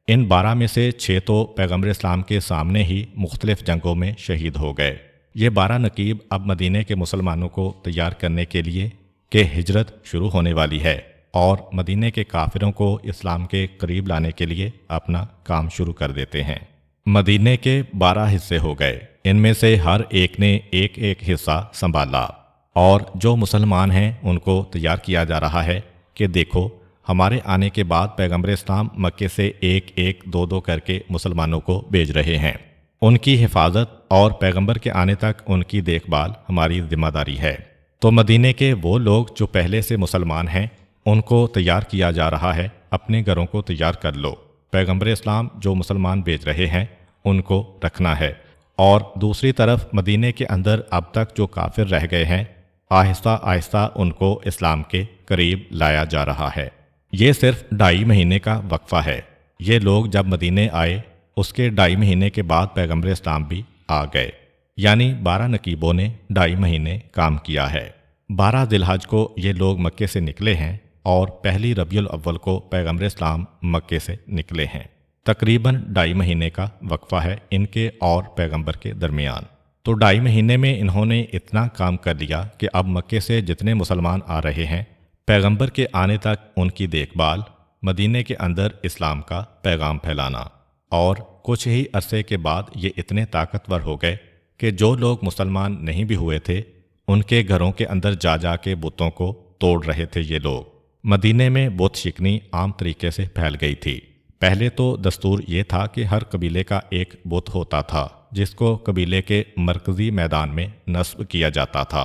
ان 12 میں سے 6 تو پیغمبر اسلام کے سامنے ہی مختلف جنگوں میں شہید ہو گئے۔ یہ 12 نقیب اب مدینے کے مسلمانوں کو تیار کرنے کے لیے کہ ہجرت شروع ہونے والی ہے اور مدینے کے کافروں کو اسلام کے قریب لانے کے لیے اپنا کام شروع کر دیتے ہیں۔ مدینے کے 12 حصے ہو گئے، ان میں سے ہر ایک نے ایک ایک حصہ سنبھالا، اور جو مسلمان ہیں ان کو تیار کیا جا رہا ہے کہ دیکھو، ہمارے آنے کے بعد پیغمبر اسلام مکے سے ایک ایک 2 کر کے مسلمانوں کو بھیج رہے ہیں۔ ان کی حفاظت اور پیغمبر کے آنے تک ان کی دیکھ بھال ہماری ذمہ داری ہے۔ تو مدینے کے وہ لوگ جو پہلے سے مسلمان ہیں، ان کو تیار کیا جا رہا ہے، اپنے گھروں کو تیار کر لو۔ پیغمبر اسلام جو مسلمان بھیج رہے ہیں ان کو رکھنا ہے، اور دوسری طرف مدینے کے اندر اب تک جو کافر رہ گئے ہیں، آہستہ آہستہ ان کو اسلام کے قریب لایا جا رہا ہے۔ یہ صرف 2.5 مہینے کا وقفہ ہے۔ یہ لوگ جب مدینے آئے، اس کے 2.5 مہینے کے بعد پیغمبر اسلام بھی آ گئے، یعنی 12 نقیبوں نے 2.5 مہینے کام کیا ہے۔ 12 ذی الحج کو یہ لوگ مکے سے نکلے ہیں اور 1 ربیع الاول کو پیغمبر اسلام مکے سے نکلے ہیں۔ تقریباً 2.5 مہینے کا وقفہ ہے ان کے اور پیغمبر کے درمیان۔ تو 2.5 مہینے میں انہوں نے اتنا کام کر لیا کہ اب مکے سے جتنے مسلمان آ رہے ہیں، پیغمبر کے آنے تک ان کی دیکھ بھال، مدینے کے اندر اسلام کا پیغام پھیلانا، اور کچھ ہی عرصے کے بعد یہ اتنے طاقتور ہو گئے کہ جو لوگ مسلمان نہیں بھی ہوئے تھے، ان کے گھروں کے اندر جا جا کے بتوں کو توڑ رہے تھے یہ لوگ۔ مدینے میں بت شکنی عام طریقے سے پھیل گئی تھی۔ پہلے تو دستور یہ تھا کہ ہر قبیلے کا ایک بت ہوتا تھا جس کو قبیلے کے مرکزی میدان میں نصب کیا جاتا تھا۔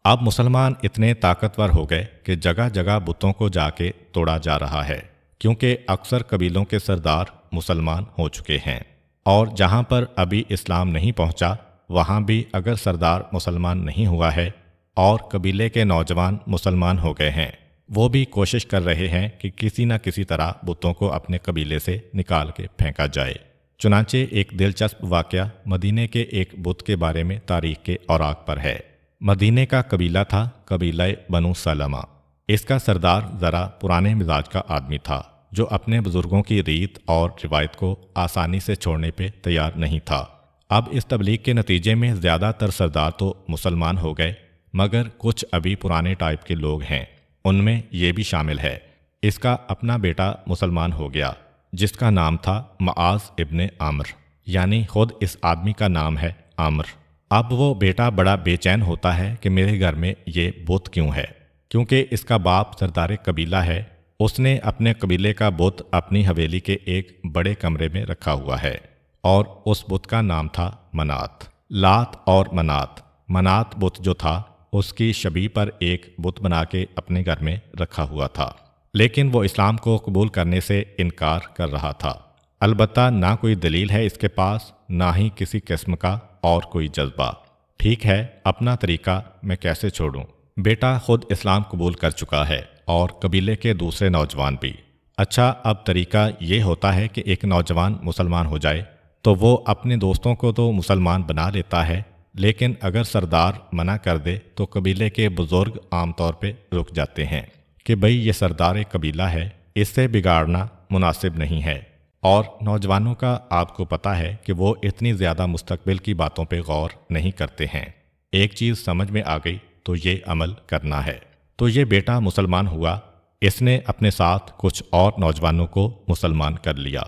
اب مسلمان اتنے طاقتور ہو گئے کہ جگہ جگہ بتوں کو جا کے توڑا جا رہا ہے، کیونکہ اکثر قبیلوں کے سردار مسلمان ہو چکے ہیں، اور جہاں پر ابھی اسلام نہیں پہنچا وہاں بھی اگر سردار مسلمان نہیں ہوا ہے اور قبیلے کے نوجوان مسلمان ہو گئے ہیں، وہ بھی کوشش کر رہے ہیں کہ کسی نہ کسی طرح بتوں کو اپنے قبیلے سے نکال کے پھینکا جائے۔ چنانچہ ایک دلچسپ واقعہ مدینے کے ایک بت کے بارے میں تاریخ کے اوراق پر ہے۔ مدینے کا قبیلہ تھا قبیلہ بنو سلمہ۔ اس کا سردار ذرا پرانے مزاج کا آدمی تھا جو اپنے بزرگوں کی ریت اور روایت کو آسانی سے چھوڑنے پہ تیار نہیں تھا۔ اب اس تبلیغ کے نتیجے میں زیادہ تر سردار تو مسلمان ہو گئے، مگر کچھ ابھی پرانے ٹائپ کے لوگ ہیں، ان میں یہ بھی شامل ہے۔ اس کا اپنا بیٹا مسلمان ہو گیا جس کا نام تھا معاذ ابن عامر، یعنی خود اس آدمی کا نام ہے عامر۔ اب وہ بیٹا بڑا بے چین ہوتا ہے کہ میرے گھر میں یہ بت کیوں ہے، کیونکہ اس کا باپ سردار قبیلہ ہے، اس نے اپنے قبیلے کا بت اپنی حویلی کے ایک بڑے کمرے میں رکھا ہوا ہے، اور اس بت کا نام تھا منات۔ لات اور منات بت جو تھا اس کی شبیہ پر ایک بت بنا کے اپنے گھر میں رکھا ہوا تھا، لیکن وہ اسلام کو قبول کرنے سے انکار کر رہا تھا۔ البتہ نہ کوئی دلیل ہے اس کے پاس، نہ ہی کسی قسم کا اور کوئی جذبہ۔ ٹھیک ہے، اپنا طریقہ میں کیسے چھوڑوں؟ بیٹا خود اسلام قبول کر چکا ہے اور قبیلے کے دوسرے نوجوان بھی۔ اچھا، اب طریقہ یہ ہوتا ہے کہ ایک نوجوان مسلمان ہو جائے تو وہ اپنے دوستوں کو تو مسلمان بنا لیتا ہے، لیکن اگر سردار منع کر دے تو قبیلے کے بزرگ عام طور پہ رک جاتے ہیں کہ بھئی یہ سردار قبیلہ ہے، اس سے بگاڑنا مناسب نہیں ہے۔ اور نوجوانوں کا آپ کو پتہ ہے کہ وہ اتنی زیادہ مستقبل کی باتوں پہ غور نہیں کرتے ہیں۔ ایک چیز سمجھ میں آ گئی تو یہ عمل کرنا ہے۔ تو یہ بیٹا مسلمان ہوا، اس نے اپنے ساتھ کچھ اور نوجوانوں کو مسلمان کر لیا۔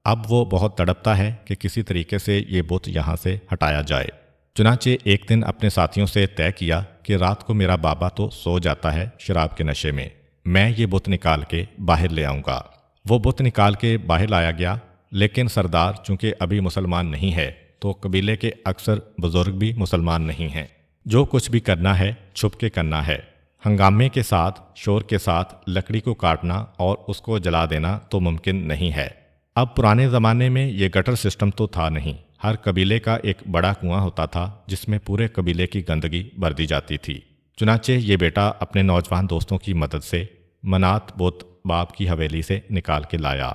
اب وہ بہت تڑپتا ہے کہ کسی طریقے سے یہ بت یہاں سے ہٹایا جائے۔ چنانچہ ایک دن اپنے ساتھیوں سے طے کیا کہ رات کو میرا بابا تو سو جاتا ہے شراب کے نشے میں یہ بت نکال کے باہر لے آؤں گا۔ وہ بت نکال کے باہر لایا گیا، لیکن سردار چونکہ ابھی مسلمان نہیں ہے تو قبیلے کے اکثر بزرگ بھی مسلمان نہیں ہیں۔ جو کچھ بھی کرنا ہے چھپ کے کرنا ہے۔ ہنگامے کے ساتھ، شور کے ساتھ لکڑی کو کاٹنا اور اس کو جلا دینا تو ممکن نہیں ہے۔ اب پرانے زمانے میں یہ گٹر سسٹم تو تھا نہیں۔ ہر قبیلے کا ایک بڑا کنواں ہوتا تھا جس میں پورے قبیلے کی گندگی بھر دی جاتی تھی۔ چنانچہ یہ بیٹا اپنے نوجوان دوستوں کی مدد سے منات بت باپ کی حویلی سے نکال کے لایا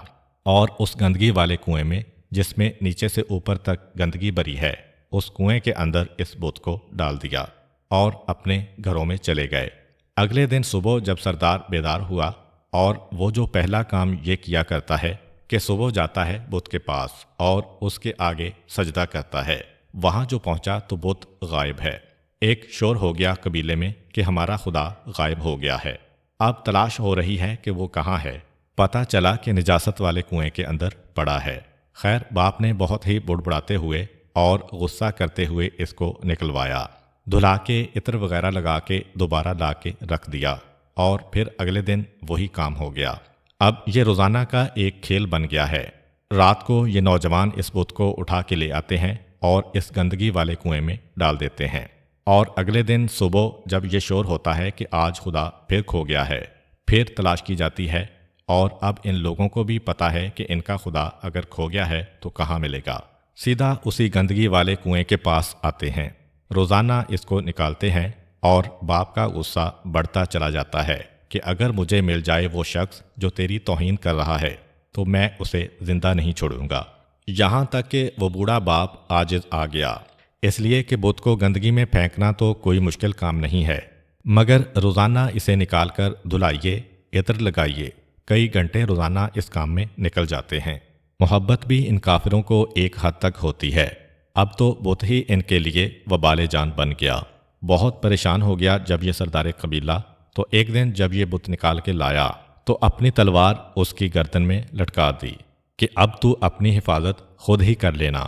اور اس گندگی والے کنویں میں، جس میں نیچے سے اوپر تک گندگی بھری ہے، اس کنویں کے اندر اس بت کو ڈال دیا اور اپنے گھروں میں چلے گئے۔ اگلے دن صبح جب سردار بیدار ہوا، اور وہ جو پہلا کام یہ کیا کرتا ہے کہ صبح جاتا ہے بت کے پاس اور اس کے آگے سجدہ کرتا ہے، وہاں جو پہنچا تو بت غائب ہے۔ ایک شور ہو گیا قبیلے میں کہ ہمارا خدا غائب ہو گیا ہے۔ اب تلاش ہو رہی ہے کہ وہ کہاں ہے۔ پتہ چلا کہ نجاست والے کنویں کے اندر پڑا ہے۔ خیر، باپ نے بہت ہی بڑبڑاتے ہوئے اور غصہ کرتے ہوئے اس کو نکلوایا، دھلا کے عطر وغیرہ لگا کے دوبارہ لا کے رکھ دیا، اور پھر اگلے دن وہی کام ہو گیا۔ اب یہ روزانہ کا ایک کھیل بن گیا ہے۔ رات کو یہ نوجوان اس بت کو اٹھا کے لے آتے ہیں اور اس گندگی والے کنویں میں ڈال دیتے ہیں، اور اگلے دن صبح جب یہ شور ہوتا ہے کہ آج خدا پھر کھو گیا ہے، پھر تلاش کی جاتی ہے، اور اب ان لوگوں کو بھی پتہ ہے کہ ان کا خدا اگر کھو گیا ہے تو کہاں ملے گا۔ سیدھا اسی گندگی والے کنویں کے پاس آتے ہیں، روزانہ اس کو نکالتے ہیں، اور باپ کا غصہ بڑھتا چلا جاتا ہے کہ اگر مجھے مل جائے وہ شخص جو تیری توہین کر رہا ہے تو میں اسے زندہ نہیں چھوڑوں گا۔ یہاں تک کہ وہ بوڑھا باپ عاجز آ گیا، اس لیے کہ بت کو گندگی میں پھینکنا تو کوئی مشکل کام نہیں ہے، مگر روزانہ اسے نکال کر دھلائیے، عطر لگائیے۔ کئی گھنٹے روزانہ اس کام میں نکل جاتے ہیں۔ محبت بھی ان کافروں کو ایک حد تک ہوتی ہے۔ اب تو بت ہی ان کے لیے وبال جان بن گیا۔ بہت پریشان ہو گیا جب یہ سردار قبیلہ، تو ایک دن جب یہ بت نکال کے لایا تو اپنی تلوار اس کی گردن میں لٹکا دی کہ اب تو اپنی حفاظت خود ہی کر لینا،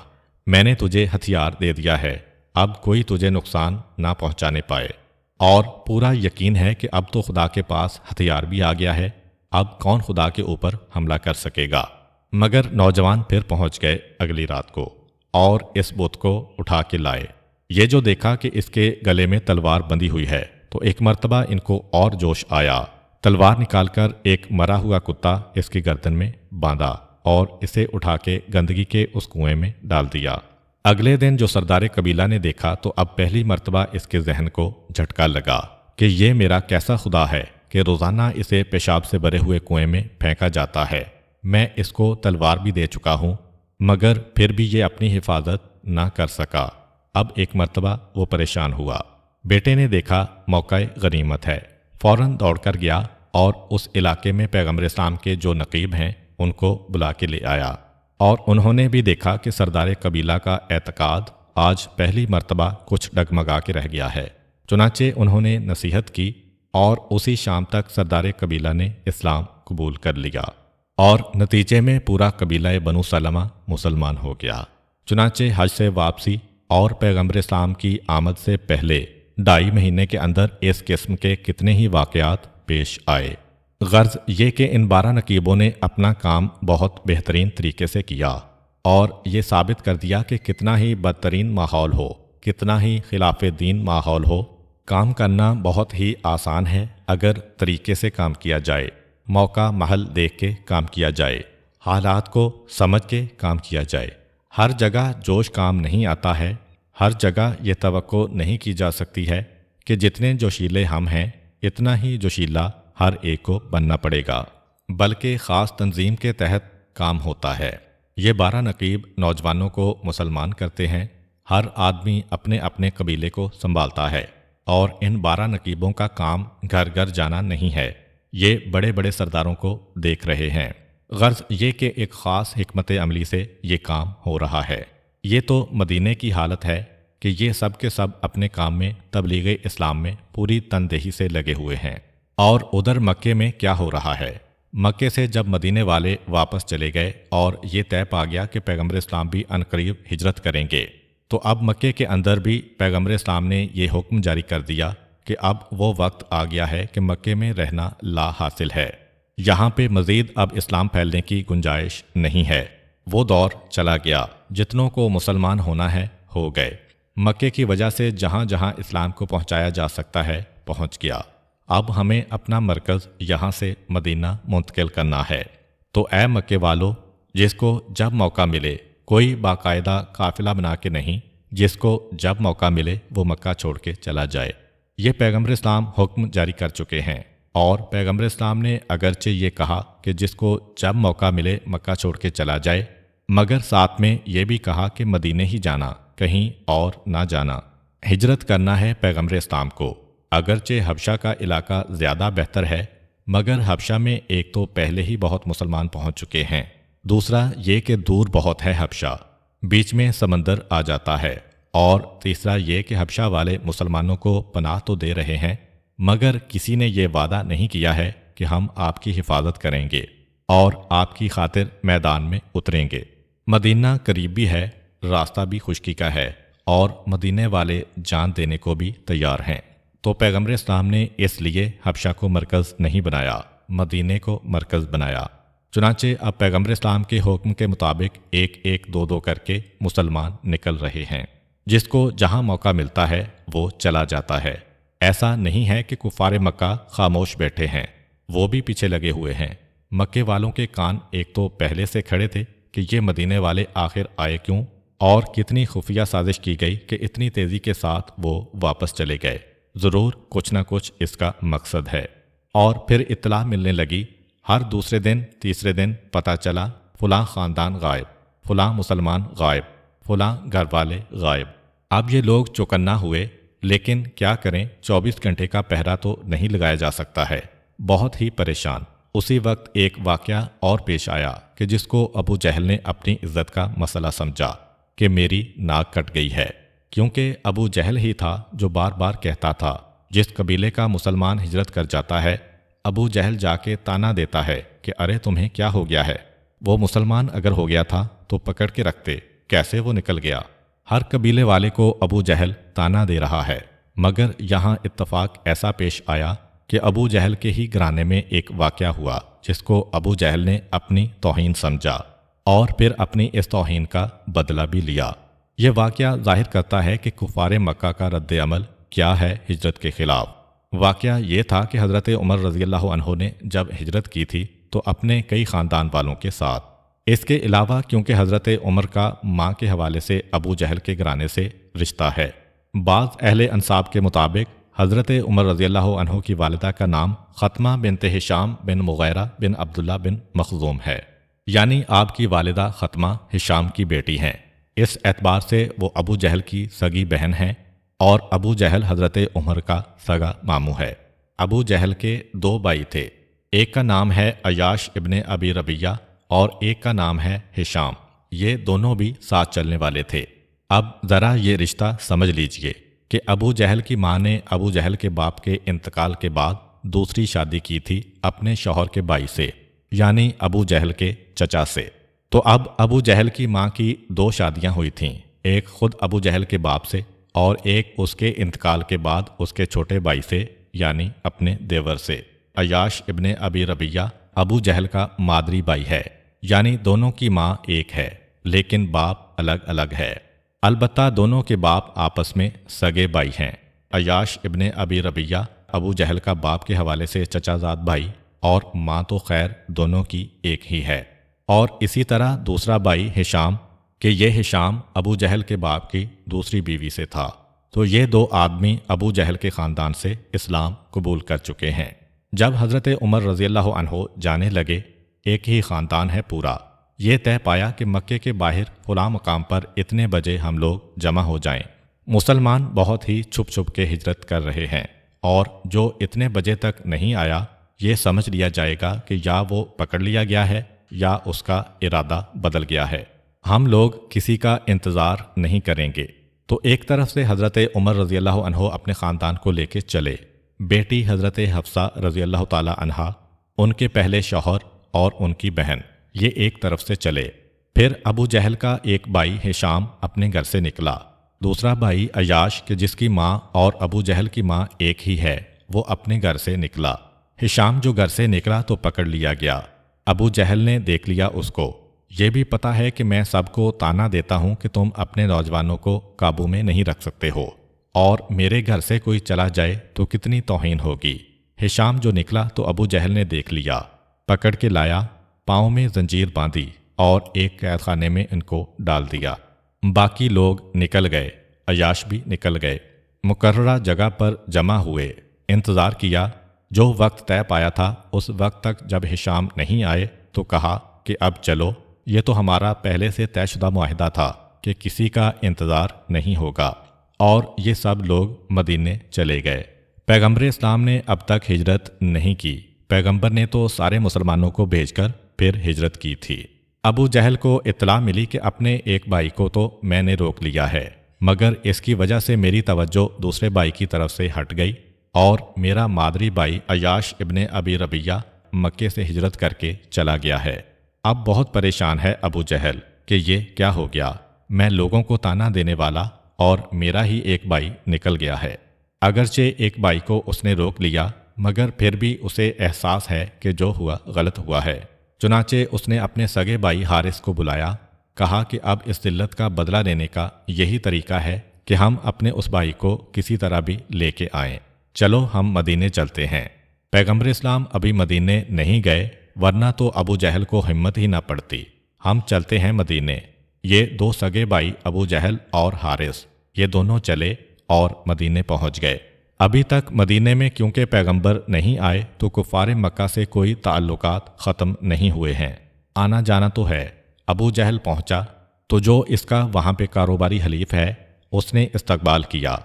میں نے تجھے ہتھیار دے دیا ہے، اب کوئی تجھے نقصان نہ پہنچانے پائے۔ اور پورا یقین ہے کہ اب تو خدا کے پاس ہتھیار بھی آ گیا ہے، اب کون خدا کے اوپر حملہ کر سکے گا۔ مگر نوجوان پھر پہنچ گئے اگلی رات کو اور اس بت کو اٹھا کے لائے۔ یہ جو دیکھا کہ اس کے گلے میں تلوار بندھی ہوئی ہے تو ایک مرتبہ ان کو اور جوش آیا، تلوار نکال کر ایک مرا ہوا کتا اس کی گردن میں باندھا اور اسے اٹھا کے گندگی کے اس کنویں میں ڈال دیا۔ اگلے دن جو سردار قبیلہ نے دیکھا تو اب پہلی مرتبہ اس کے ذہن کو جھٹکا لگا کہ یہ میرا کیسا خدا ہے کہ روزانہ اسے پیشاب سے بھرے ہوئے کنویں میں پھینکا جاتا ہے۔ میں اس کو تلوار بھی دے چکا ہوں، مگر پھر بھی یہ اپنی حفاظت نہ کر سکا۔ اب ایک مرتبہ وہ پریشان ہوا۔ بیٹے نے دیکھا موقع غنیمت ہے، فوراً دوڑ کر گیا اور اس علاقے میں پیغمبر اسلام کے جو نقیب ہیں ان کو بلا کے لے آیا، اور انہوں نے بھی دیکھا کہ سردار قبیلہ کا اعتقاد آج پہلی مرتبہ کچھ ڈگمگا کے رہ گیا ہے۔ چنانچہ انہوں نے نصیحت کی اور اسی شام تک سردار قبیلہ نے اسلام قبول کر لیا، اور نتیجے میں پورا قبیلہ بنو سلمہ مسلمان ہو گیا۔ چنانچہ حج سے واپسی اور پیغمبر اسلام کی آمد سے پہلے 2.5 مہینے کے اندر اس قسم کے کتنے ہی واقعات پیش آئے۔ غرض یہ کہ ان 12 نقیبوں نے اپنا کام بہت بہترین طریقے سے کیا، اور یہ ثابت کر دیا کہ کتنا ہی بدترین ماحول ہو، کتنا ہی خلاف دین ماحول ہو، کام کرنا بہت ہی آسان ہے اگر طریقے سے کام کیا جائے، موقع محل دیکھ کے کام کیا جائے، حالات کو سمجھ کے کام کیا جائے۔ ہر جگہ جوش کام نہیں آتا ہے، ہر جگہ یہ توقع نہیں کی جا سکتی ہے کہ جتنے جوشیلے ہم ہیں اتنا ہی جوشیلا ہر ایک کو بننا پڑے گا، بلکہ خاص تنظیم کے تحت کام ہوتا ہے۔ یہ 12 نقیب نوجوانوں کو مسلمان کرتے ہیں ہر آدمی اپنے اپنے قبیلے کو سنبھالتا ہے اور ان 12 نقیبوں کا کام گھر گھر جانا نہیں ہے، یہ بڑے بڑے سرداروں کو دیکھ رہے ہیں۔ غرض یہ کہ ایک خاص حکمت عملی سے یہ کام ہو رہا ہے۔ یہ تو مدینے کی حالت ہے کہ یہ سب کے سب اپنے کام میں تبلیغ اسلام میں پوری تندہی سے لگے ہوئے ہیں۔ اور ادھر مکے میں کیا ہو رہا ہے؟ مکے سے جب مدینے والے واپس چلے گئے اور یہ طے پا گیا کہ پیغمبر اسلام بھی عنقریب ہجرت کریں گے، تو اب مکے کے اندر بھی پیغمبر اسلام نے یہ حکم جاری کر دیا کہ اب وہ وقت آ گیا ہے کہ مکے میں رہنا لا حاصل ہے، یہاں پہ مزید اب اسلام پھیلنے کی گنجائش نہیں ہے۔ وہ دور چلا گیا، جتنوں کو مسلمان ہونا ہے ہو گئے، مکے کی وجہ سے جہاں جہاں اسلام کو پہنچایا جا سکتا ہے پہنچ گیا، اب ہمیں اپنا مرکز یہاں سے مدینہ منتقل کرنا ہے۔ تو اے مکے والو، جس کو جب موقع ملے، کوئی باقاعدہ قافلہ بنا کے نہیں، جس کو جب موقع ملے وہ مکہ چھوڑ کے چلا جائے۔ یہ پیغمبر اسلام حکم جاری کر چکے ہیں، اور پیغمبر اسلام نے اگرچہ یہ کہا کہ جس کو جب موقع ملے مکہ چھوڑ کے چلا جائے، مگر ساتھ میں یہ بھی کہا کہ مدینے ہی جانا، کہیں اور نہ جانا، ہجرت کرنا ہے پیغمبر اسلام کو۔ اگرچہ حبشہ کا علاقہ زیادہ بہتر ہے، مگر حبشہ میں ایک تو پہلے ہی بہت مسلمان پہنچ چکے ہیں، دوسرا یہ کہ دور بہت ہے حبشہ، بیچ میں سمندر آ جاتا ہے، اور تیسرا یہ کہ حبشہ والے مسلمانوں کو پناہ تو دے رہے ہیں، مگر کسی نے یہ وعدہ نہیں کیا ہے کہ ہم آپ کی حفاظت کریں گے اور آپ کی خاطر میدان میں اتریں گے۔ مدینہ قریب بھی ہے، راستہ بھی خشکی کا ہے، اور مدینے والے جان دینے کو بھی تیار ہیں۔ تو پیغمبر اسلام نے اس لیے حبشہ کو مرکز نہیں بنایا، مدینے کو مرکز بنایا۔ چنانچہ اب پیغمبر اسلام کے حکم کے مطابق ایک ایک دو دو کر کے مسلمان نکل رہے ہیں، جس کو جہاں موقع ملتا ہے وہ چلا جاتا ہے۔ ایسا نہیں ہے کہ کفار مکہ خاموش بیٹھے ہیں، وہ بھی پیچھے لگے ہوئے ہیں۔ مکے والوں کے کان ایک تو پہلے سے کھڑے تھے کہ یہ مدینے والے آخر آئے کیوں، اور کتنی خفیہ سازش کی گئی کہ اتنی تیزی کے ساتھ وہ واپس چلے گئے، ضرور کچھ نہ کچھ اس کا مقصد ہے۔ اور پھر اطلاع ملنے لگی، ہر دوسرے دن تیسرے دن پتہ چلا فلاں خاندان غائب، فلاں مسلمان غائب، فلاں گھر والے غائب۔ اب یہ لوگ چوکنا ہوئے، لیکن کیا کریں، 24 گھنٹے کا پہرا تو نہیں لگایا جا سکتا ہے، بہت ہی پریشان۔ اسی وقت ایک واقعہ اور پیش آیا کہ جس کو ابو جہل نے اپنی عزت کا مسئلہ سمجھا کہ میری ناک کٹ گئی ہے، کیونکہ ابو جہل ہی تھا جو بار بار کہتا تھا جس قبیلے کا مسلمان ہجرت کر جاتا ہے، ابو جہل جا کے تانا دیتا ہے کہ ارے تمہیں کیا ہو گیا ہے، وہ مسلمان اگر ہو گیا تھا تو پکڑ کے رکھتے، کیسے وہ نکل گیا۔ ہر قبیلے والے کو ابو جہل تانا دے رہا ہے، مگر یہاں اتفاق ایسا پیش آیا کہ ابو جہل کے ہی گھرانے میں ایک واقعہ ہوا جس کو ابو جہل نے اپنی توہین سمجھا، اور پھر اپنی اس توہین کا بدلہ بھی لیا۔ یہ واقعہ ظاہر کرتا ہے کہ کفار مکہ کا رد عمل کیا ہے ہجرت کے خلاف۔ واقعہ یہ تھا کہ حضرت عمر رضی اللہ عنہ نے جب ہجرت کی تھی تو اپنے کئی خاندان والوں کے ساتھ، اس کے علاوہ کیونکہ حضرت عمر کا ماں کے حوالے سے ابو جہل کے گھرانے سے رشتہ ہے۔ بعض اہل انصاب کے مطابق حضرت عمر رضی اللہ عنہ کی والدہ کا نام ختمہ بنت ہشام بن مغیرہ بن عبداللہ بن مخزوم ہے، یعنی آپ کی والدہ ختمہ ہشام کی بیٹی ہیں۔ اس اعتبار سے وہ ابو جہل کی سگی بہن ہیں، اور ابو جہل حضرت عمر کا سگا ماموں ہے۔ ابو جہل کے 2 بھائی تھے، ایک کا نام ہے عیاش ابن ابی ربیہ اور ایک کا نام ہے ہشام، یہ دونوں بھی ساتھ چلنے والے تھے۔ اب ذرا یہ رشتہ سمجھ لیجئے کہ ابو جہل کی ماں نے ابو جہل کے باپ کے انتقال کے بعد دوسری شادی کی تھی اپنے شوہر کے بھائی سے، یعنی ابو جہل کے چچا سے۔ تو اب ابو جہل کی ماں کی 2 شادیاں ہوئی تھیں، ایک خود ابو جہل کے باپ سے اور ایک اس کے انتقال کے بعد اس کے چھوٹے بھائی سے، یعنی اپنے دیور سے۔ عیاش ابن ابی ربیہ ابو جہل کا مادری بھائی ہے، یعنی دونوں کی ماں ایک ہے لیکن باپ الگ الگ ہے، البتہ دونوں کے باپ آپس میں سگے بھائی ہیں۔ عیاش ابن ابی ربیہ ابو جہل کا باپ کے حوالے سے چچا زاد بھائی، اور ماں تو خیر دونوں کی ایک ہی ہے۔ اور اسی طرح دوسرا بھائی ہشام کہ یہ ہشام ابو جہل کے باپ کی دوسری بیوی سے تھا۔ تو یہ 2 آدمی ابو جہل کے خاندان سے اسلام قبول کر چکے ہیں۔ جب حضرت عمر رضی اللہ عنہ جانے لگے، ایک ہی خاندان ہے پورا، یہ طے پایا کہ مکے کے باہر فلاں مقام پر اتنے بجے ہم لوگ جمع ہو جائیں۔ مسلمان بہت ہی چھپ چھپ کے ہجرت کر رہے ہیں، اور جو اتنے بجے تک نہیں آیا یہ سمجھ لیا جائے گا کہ یا وہ پکڑ لیا گیا ہے یا اس کا ارادہ بدل گیا ہے۔ ہم لوگ کسی کا انتظار نہیں کریں گے۔ تو ایک طرف سے حضرت عمر رضی اللہ عنہ اپنے خاندان کو لے کے چلے، بیٹی حضرت حفصہ رضی اللہ تعالی عنہا، ان کے پہلے شوہر اور ان کی بہن، یہ ایک طرف سے چلے۔ پھر ابو جہل کا ایک بھائی ہشام اپنے گھر سے نکلا، دوسرا بھائی عیاش کہ جس کی ماں اور ابو جہل کی ماں ایک ہی ہے، وہ اپنے گھر سے نکلا۔ ہشام جو گھر سے نکلا تو پکڑ لیا گیا۔ ابو جہل نے دیکھ لیا اس کو، یہ بھی پتا ہے کہ میں سب کو تانا دیتا ہوں کہ تم اپنے نوجوانوں کو قابو میں نہیں رکھ سکتے ہو، اور میرے گھر سے کوئی چلا جائے تو کتنی توہین ہوگی۔ ہشام جو نکلا تو ابو جہل نے دیکھ لیا، پکڑ کے لایا، پاؤں میں زنجیر باندھی اور ایک قید خانے میں ان کو ڈال دیا۔ باقی لوگ نکل گئے، عیاش بھی نکل گئے، مقررہ جگہ پر جمع ہوئے، انتظار کیا۔ جو وقت طے پایا تھا اس وقت تک جب ہشام نہیں آئے تو کہا کہ اب چلو، یہ تو ہمارا پہلے سے طے شدہ معاہدہ تھا کہ کسی کا انتظار نہیں ہوگا، اور یہ سب لوگ مدینے چلے گئے۔ پیغمبر اسلام نے اب تک ہجرت نہیں کی، پیغمبر نے تو سارے مسلمانوں کو بھیج کر پھر ہجرت کی تھی۔ ابو جہل کو اطلاع ملی کہ اپنے ایک بھائی کو تو میں نے روک لیا ہے، مگر اس کی وجہ سے میری توجہ دوسرے بھائی کی طرف سے ہٹ گئی، اور میرا مادری بھائی عیاش ابن ابی ربیہ مکے سے ہجرت کر کے چلا گیا ہے۔ اب بہت پریشان ہے ابو جہل کہ یہ کیا ہو گیا، میں لوگوں کو تانا دینے والا اور میرا ہی ایک بھائی نکل گیا ہے۔ اگرچہ ایک بھائی کو اس نے روک لیا، مگر پھر بھی اسے احساس ہے کہ جو ہوا غلط ہوا ہے۔ چنانچہ اس نے اپنے سگے بھائی حارث کو بلایا، کہا کہ اب اس ذلت کا بدلہ لینے کا یہی طریقہ ہے کہ ہم اپنے اس بھائی کو کسی طرح بھی لے کے آئیں، چلو ہم مدینے چلتے ہیں۔ پیغمبر اسلام ابھی مدینے نہیں گئے، ورنہ تو ابو جہل کو ہمت ہی نہ پڑتی۔ ہم چلتے ہیں مدینے۔ یہ دو سگے بھائی ابو جہل اور حارث، یہ دونوں چلے اور مدینے پہنچ گئے۔ ابھی تک مدینے میں کیونکہ پیغمبر نہیں آئے تو کفار مکہ سے کوئی تعلقات ختم نہیں ہوئے ہیں، آنا جانا تو ہے۔ ابو جہل پہنچا تو جو اس کا وہاں پہ کاروباری حلیف ہے اس نے استقبال کیا،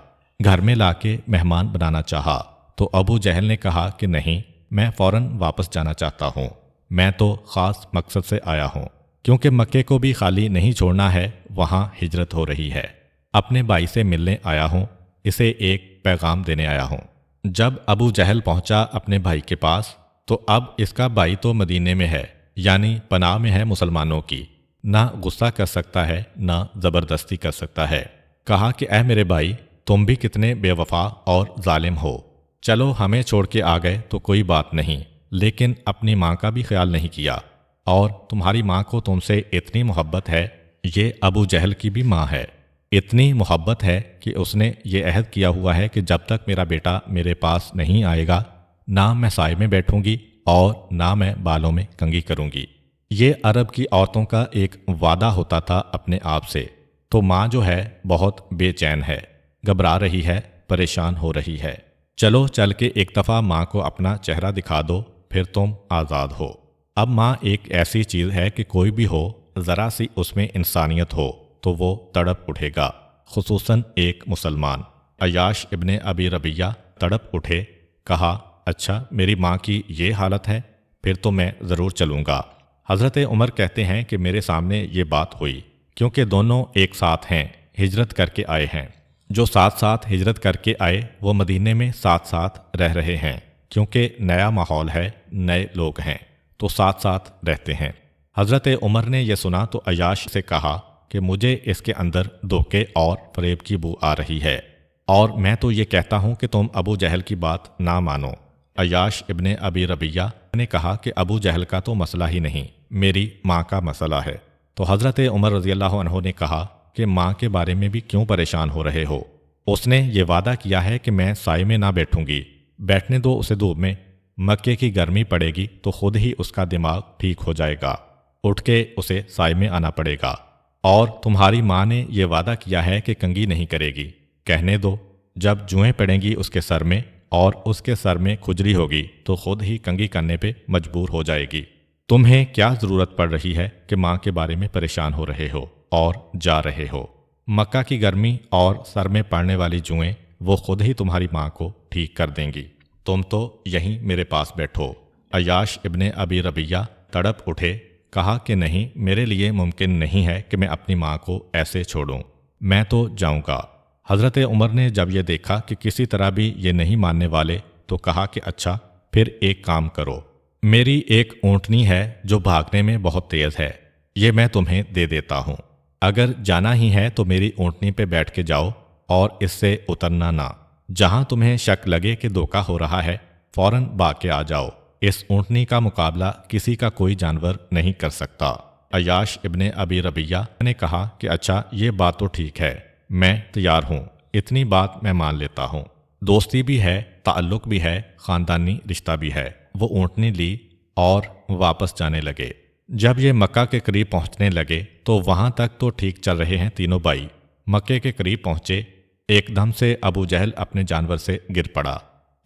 گھر میں لا کے مہمان بنانا چاہا، تو ابو جہل نے کہا کہ نہیں، میں فوراً واپس جانا چاہتا ہوں، میں تو خاص مقصد سے آیا ہوں، کیونکہ مکے کو بھی خالی نہیں چھوڑنا ہے، وہاں ہجرت ہو رہی ہے، اپنے بھائی سے ملنے آیا ہوں، اسے ایک پیغام دینے آیا ہوں۔ جب ابو جہل پہنچا اپنے بھائی کے پاس تو اب اس کا بھائی تو مدینے میں ہے، یعنی پناہ میں ہے مسلمانوں کی، نہ غصہ کر سکتا ہے نہ زبردستی کر سکتا ہے۔ کہا کہ اے میرے بھائی، تم بھی کتنے بے وفا اور ظالم ہو، چلو ہمیں چھوڑ کے آ گئے تو کوئی بات نہیں، لیکن اپنی ماں کا بھی خیال نہیں کیا، اور تمہاری ماں کو تم سے اتنی محبت ہے، یہ ابو جہل کی بھی ماں ہے، اتنی محبت ہے کہ اس نے یہ عہد کیا ہوا ہے کہ جب تک میرا بیٹا میرے پاس نہیں آئے گا، نہ میں سائے میں بیٹھوں گی اور نہ میں بالوں میں کنگھی کروں گی۔ یہ عرب کی عورتوں کا ایک وعدہ ہوتا تھا اپنے آپ سے۔ تو ماں جو ہے بہت بے چین ہے، گھبرا رہی ہے، پریشان ہو رہی ہے، چلو چل کے ایک دفعہ ماں کو اپنا چہرہ دکھا دو، پھر تم آزاد ہو۔ اب ماں ایک ایسی چیز ہے کہ کوئی بھی ہو، ذرا سی اس میں انسانیت ہو تو وہ تڑپ اٹھے گا، خصوصاً ایک مسلمان۔ عیاش ابن ابی ربیہ تڑپ اٹھے، کہا اچھا میری ماں کی یہ حالت ہے، پھر تو میں ضرور چلوں گا۔ حضرت عمر کہتے ہیں کہ میرے سامنے یہ بات ہوئی، کیونکہ دونوں ایک ساتھ ہیں، ہجرت کر کے آئے ہیں۔ جو ساتھ ساتھ ہجرت کر کے آئے وہ مدینے میں ساتھ ساتھ رہ رہے ہیں، کیونکہ نیا ماحول ہے، نئے لوگ ہیں تو ساتھ ساتھ رہتے ہیں۔ حضرت عمر نے یہ سنا تو عیاش سے کہا کہ مجھے اس کے اندر دھوکے اور فریب کی بو آ رہی ہے، اور میں تو یہ کہتا ہوں کہ تم ابو جہل کی بات نہ مانو۔ عیاش ابن ابی ربیہ نے کہا کہ ابو جہل کا تو مسئلہ ہی نہیں، میری ماں کا مسئلہ ہے۔ تو حضرت عمر رضی اللہ عنہ نے کہا کہ ماں کے بارے میں بھی کیوں پریشان ہو رہے ہو، اس نے یہ وعدہ کیا ہے کہ میں سائے میں نہ بیٹھوں گی، بیٹھنے دو اسے دھوپ میں، مکے کی گرمی پڑے گی تو خود ہی اس کا دماغ ٹھیک ہو جائے گا، اٹھ کے اسے سائے میں آنا پڑے گا۔ اور تمہاری ماں نے یہ وعدہ کیا ہے کہ کنگھی نہیں کرے گی، کہنے دو، جب جوئیں پڑیں گی اس کے سر میں اور اس کے سر میں کھجلی ہوگی تو خود ہی کنگھی کرنے پہ مجبور ہو جائے گی۔ تمہیں کیا ضرورت پڑ رہی ہے کہ ماں کے بارے میں پریشان ہو رہے ہو اور جا رہے ہو؟ مکہ کی گرمی اور سر میں پڑنے والی جوئیں وہ خود ہی تمہاری ماں کو ٹھیک کر دیں گی، تم تو یہیں میرے پاس بیٹھو۔ عیاش ابن ابی ربیہ تڑپ اٹھے، کہا کہ نہیں، میرے لیے ممکن نہیں ہے کہ میں اپنی ماں کو ایسے چھوڑوں، میں تو جاؤں گا۔ حضرت عمر نے جب یہ دیکھا کہ کسی طرح بھی یہ نہیں ماننے والے تو کہا کہ اچھا پھر ایک کام کرو، میری ایک اونٹنی ہے جو بھاگنے میں بہت تیز ہے، یہ میں تمہیں دے دیتا ہوں، اگر جانا ہی ہے تو میری اونٹنی پہ بیٹھ کے جاؤ اور اس سے اترنا نہ، جہاں تمہیں شک لگے کہ دھوکا ہو رہا ہے فوراً بھاگ کے آ جاؤ، اس اونٹنی کا مقابلہ کسی کا کوئی جانور نہیں کر سکتا۔ عیاش ابن ابی ربیہ نے کہا کہ اچھا یہ بات تو ٹھیک ہے، میں تیار ہوں، اتنی بات میں مان لیتا ہوں، دوستی بھی ہے، تعلق بھی ہے، خاندانی رشتہ بھی ہے۔ وہ اونٹنی لی اور واپس جانے لگے۔ جب یہ مکہ کے قریب پہنچنے لگے تو وہاں تک تو ٹھیک چل رہے ہیں تینوں بھائی، مکے کے قریب پہنچے، ایک دم سے ابو جہل اپنے جانور سے گر پڑا۔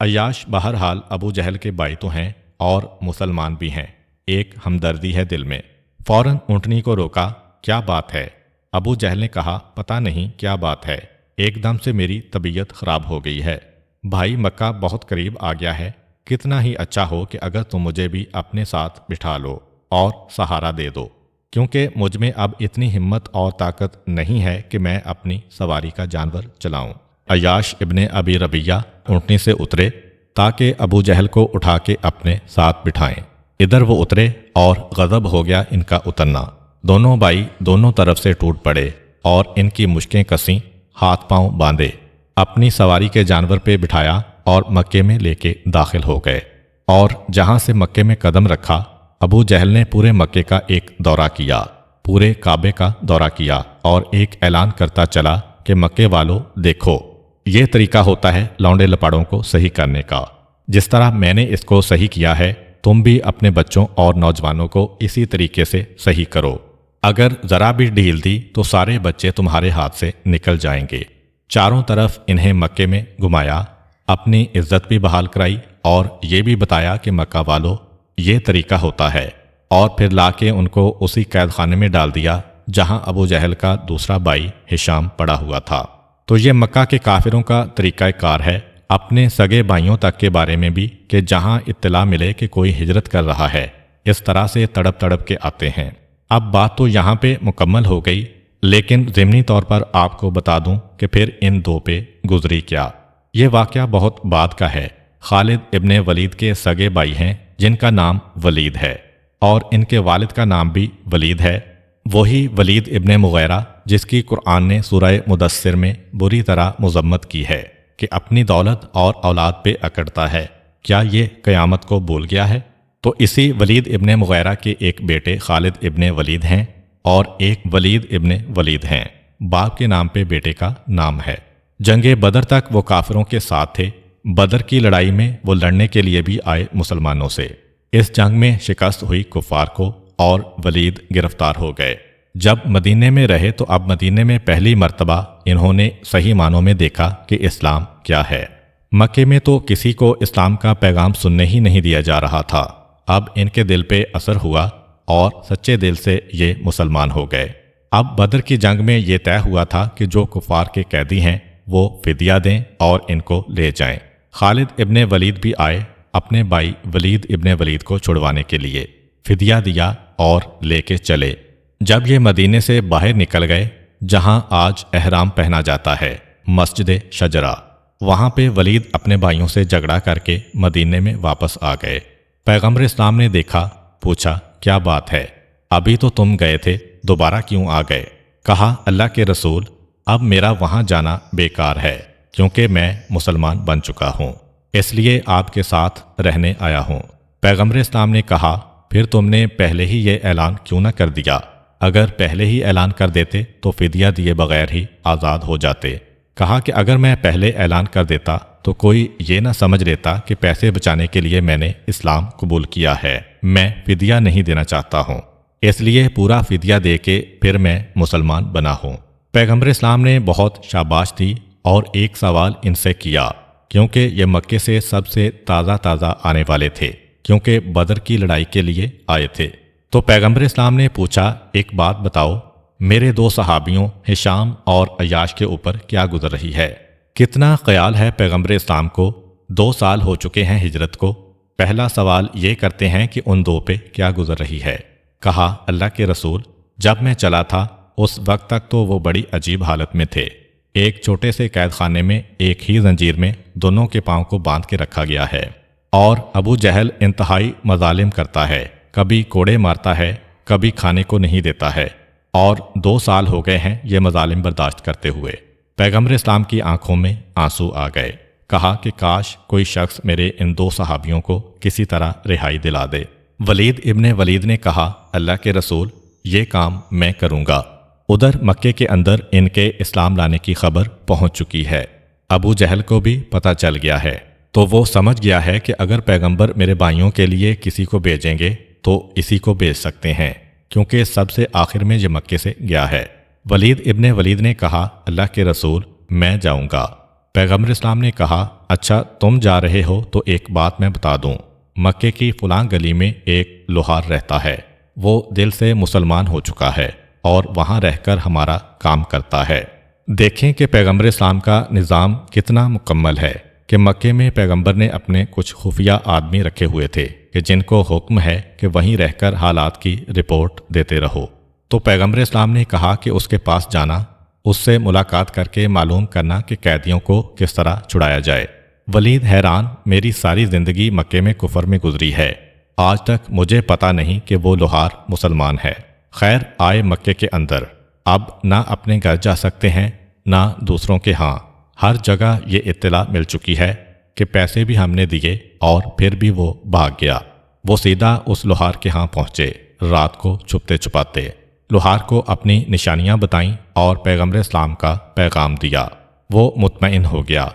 عیاش بہرحال ابو جہل کے بھائی تو ہیں اور مسلمان بھی ہیں، ایک ہمدردی ہے دل میں، فوراً اونٹنی کو روکا۔ کیا بات ہے؟ ابو جہل نے کہا پتہ نہیں کیا بات ہے، ایک دم سے میری طبیعت خراب ہو گئی ہے۔ بھائی مکہ بہت قریب آ گیا ہے، کتنا ہی اچھا ہو کہ اگر تم مجھے بھی اپنے ساتھ بٹھا لو اور سہارا دے دو، کیونکہ مجھ میں اب اتنی ہمت اور طاقت نہیں ہے کہ میں اپنی سواری کا جانور چلاؤں۔ عیاش ابن ابی ربیہ اونٹنی سے اترے تاکہ ابو جہل کو اٹھا کے اپنے ساتھ بٹھائیں۔ ادھر وہ اترے اور غضب ہو گیا ان کا اترنا، دونوں بھائی دونوں طرف سے ٹوٹ پڑے اور ان کی مشکیں کسیں، ہاتھ پاؤں باندھے، اپنی سواری کے جانور پہ بٹھایا اور مکے میں لے کے داخل ہو گئے۔ اور جہاں سے مکے میں قدم رکھا، ابو جہل نے پورے مکے کا ایک دورہ کیا، پورے کعبے کا دورہ کیا اور ایک اعلان کرتا چلا کہ مکے والوں دیکھو، یہ طریقہ ہوتا ہے لونڈے لپاڑوں کو صحیح کرنے کا، جس طرح میں نے اس کو صحیح کیا ہے تم بھی اپنے بچوں اور نوجوانوں کو اسی طریقے سے صحیح کرو، اگر ذرا بھی ڈھیل دی تو سارے بچے تمہارے ہاتھ سے نکل جائیں گے۔ چاروں طرف انہیں مکے میں گھمایا، اپنی عزت بھی بحال کرائی اور یہ بھی بتایا کہ مکہ والوں یہ طریقہ ہوتا ہے، اور پھر لا کے ان کو اسی قید خانے میں ڈال دیا جہاں ابو جہل کا دوسرا بھائی ہشام پڑا ہوا تھا۔ تو یہ مکہ کے کافروں کا طریقہ کار ہے، اپنے سگے بھائیوں تک کے بارے میں بھی کہ جہاں اطلاع ملے کہ کوئی ہجرت کر رہا ہے، اس طرح سے تڑپ تڑپ کے آتے ہیں۔ اب بات تو یہاں پہ مکمل ہو گئی، لیکن ضمنی طور پر آپ کو بتا دوں کہ پھر ان دو پہ گزری کیا۔ یہ واقعہ بہت بعد کا ہے۔ خالد ابن ولید کے سگے بھائی ہیں جن کا نام ولید ہے، اور ان کے والد کا نام بھی ولید ہے، وہی ولید ابن مغیرہ جس کی قرآن نے سورہ مدثر میں بری طرح مذمت کی ہے کہ اپنی دولت اور اولاد پہ اکڑتا ہے، کیا یہ قیامت کو بھول گیا ہے؟ تو اسی ولید ابن مغیرہ کے ایک بیٹے خالد ابن ولید ہیں اور ایک ولید ابن ولید ہیں، باپ کے نام پہ بیٹے کا نام ہے۔ جنگ بدر تک وہ کافروں کے ساتھ تھے، بدر کی لڑائی میں وہ لڑنے کے لیے بھی آئے مسلمانوں سے، اس جنگ میں شکست ہوئی کفار کو اور ولید گرفتار ہو گئے۔ جب مدینے میں رہے تو اب مدینے میں پہلی مرتبہ انہوں نے صحیح معنوں میں دیکھا کہ اسلام کیا ہے۔ مکے میں تو کسی کو اسلام کا پیغام سننے ہی نہیں دیا جا رہا تھا، اب ان کے دل پہ اثر ہوا اور سچے دل سے یہ مسلمان ہو گئے۔ اب بدر کی جنگ میں یہ طے ہوا تھا کہ جو کفار کے قیدی ہیں وہ فدیہ دیں اور ان کو لے جائیں۔ خالد ابن ولید بھی آئے اپنے بھائی ولید ابن ولید کو چھڑوانے کے لیے، فدیہ دیا اور لے کے چلے۔ جب یہ مدینے سے باہر نکل گئے جہاں آج احرام پہنا جاتا ہے، مسجد شجرہ، وہاں پہ ولید اپنے بھائیوں سے جھگڑا کر کے مدینے میں واپس آ گئے۔ پیغمبر اسلام نے دیکھا، پوچھا کیا بات ہے، ابھی تو تم گئے تھے، دوبارہ کیوں آ گئے؟ کہا اللہ کے رسول، اب میرا وہاں جانا بیکار ہے کیونکہ میں مسلمان بن چکا ہوں، اس لیے آپ کے ساتھ رہنے آیا ہوں۔ پیغمبر اسلام نے کہا پھر تم نے پہلے ہی یہ اعلان کیوں نہ کر دیا؟ اگر پہلے ہی اعلان کر دیتے تو فدیہ دیے بغیر ہی آزاد ہو جاتے۔ کہا کہ اگر میں پہلے اعلان کر دیتا تو کوئی یہ نہ سمجھ لیتا کہ پیسے بچانے کے لیے میں نے اسلام قبول کیا ہے، میں فدیہ نہیں دینا چاہتا ہوں، اس لیے پورا فدیہ دے کے پھر میں مسلمان بنا ہوں۔ پیغمبر اسلام نے بہت شاباش دی اور ایک سوال ان سے کیا، کیونکہ یہ مکے سے سب سے تازہ آنے والے تھے، کیونکہ بدر کی لڑائی کے لیے آئے تھے۔ تو پیغمبر اسلام نے پوچھا، ایک بات بتاؤ، میرے دو صحابیوں ہشام اور عیاش کے اوپر کیا گزر رہی ہے؟ کتنا خیال ہے پیغمبر اسلام کو 2 سال ہو چکے ہیں ہجرت کو۔ پہلا سوال یہ کرتے ہیں کہ ان دو پہ کیا گزر رہی ہے۔ کہا، اللہ کے رسول، جب میں چلا تھا اس وقت تک تو وہ بڑی عجیب حالت میں تھے۔ ایک چھوٹے سے قید خانے میں ایک ہی زنجیر میں دونوں کے پاؤں کو باندھ کے رکھا گیا ہے، اور ابو جہل انتہائی مظالم کرتا ہے، کبھی کوڑے مارتا ہے، کبھی کھانے کو نہیں دیتا ہے، اور 2 سال ہو گئے ہیں یہ مظالم برداشت کرتے ہوئے۔ پیغمبر اسلام کی آنکھوں میں آنسو آ گئے۔ کہا کہ کاش کوئی شخص میرے ان 2 صحابیوں کو کسی طرح رہائی دلا دے۔ ولید ابن ولید نے کہا، اللہ کے رسول، یہ کام میں کروں گا۔ ادھر مکے کے اندر ان کے اسلام لانے کی خبر پہنچ چکی ہے۔ ابو جہل کو بھی پتہ چل گیا ہے، تو وہ سمجھ گیا ہے کہ اگر پیغمبر میرے بھائیوں کے لیے کسی کو بھیجیں گے تو اسی کو بھیج سکتے ہیں، کیونکہ سب سے آخر میں یہ مکے سے گیا ہے۔ ولید ابن ولید نے کہا، اللہ کے رسول، میں جاؤں گا۔ پیغمبر اسلام نے کہا، اچھا تم جا رہے ہو تو ایک بات میں بتا دوں، مکے کی فلاں گلی میں ایک لوہار رہتا ہے، وہ دل سے مسلمان ہو چکا ہے اور وہاں رہ کر ہمارا کام کرتا ہے۔ دیکھیں کہ پیغمبر اسلام کا نظام کتنا مکمل ہے کہ مکے میں پیغمبر نے اپنے کچھ خفیہ آدمی رکھے ہوئے تھے کہ جن کو حکم ہے کہ وہیں رہ کر حالات کی رپورٹ دیتے رہو۔ تو پیغمبر اسلام نے کہا کہ اس کے پاس جانا، اس سے ملاقات کر کے معلوم کرنا کہ قیدیوں کو کس طرح چھڑایا جائے۔ ولید حیران، میری ساری زندگی مکے میں کفر میں گزری ہے، آج تک مجھے پتہ نہیں کہ وہ لوہار مسلمان ہے۔ خیر، آئے مکے کے اندر، اب نہ اپنے گھر جا سکتے ہیں نہ دوسروں کے ہاں۔ ہر جگہ یہ اطلاع مل چکی ہے کہ پیسے بھی ہم نے دیے اور پھر بھی وہ بھاگ گیا۔ وہ سیدھا اس لوہار کے ہاں پہنچے، رات کو چھپتے چھپاتے۔ لوہار کو اپنی نشانیاں بتائیں اور پیغمبر اسلام کا پیغام دیا۔ وہ مطمئن ہو گیا۔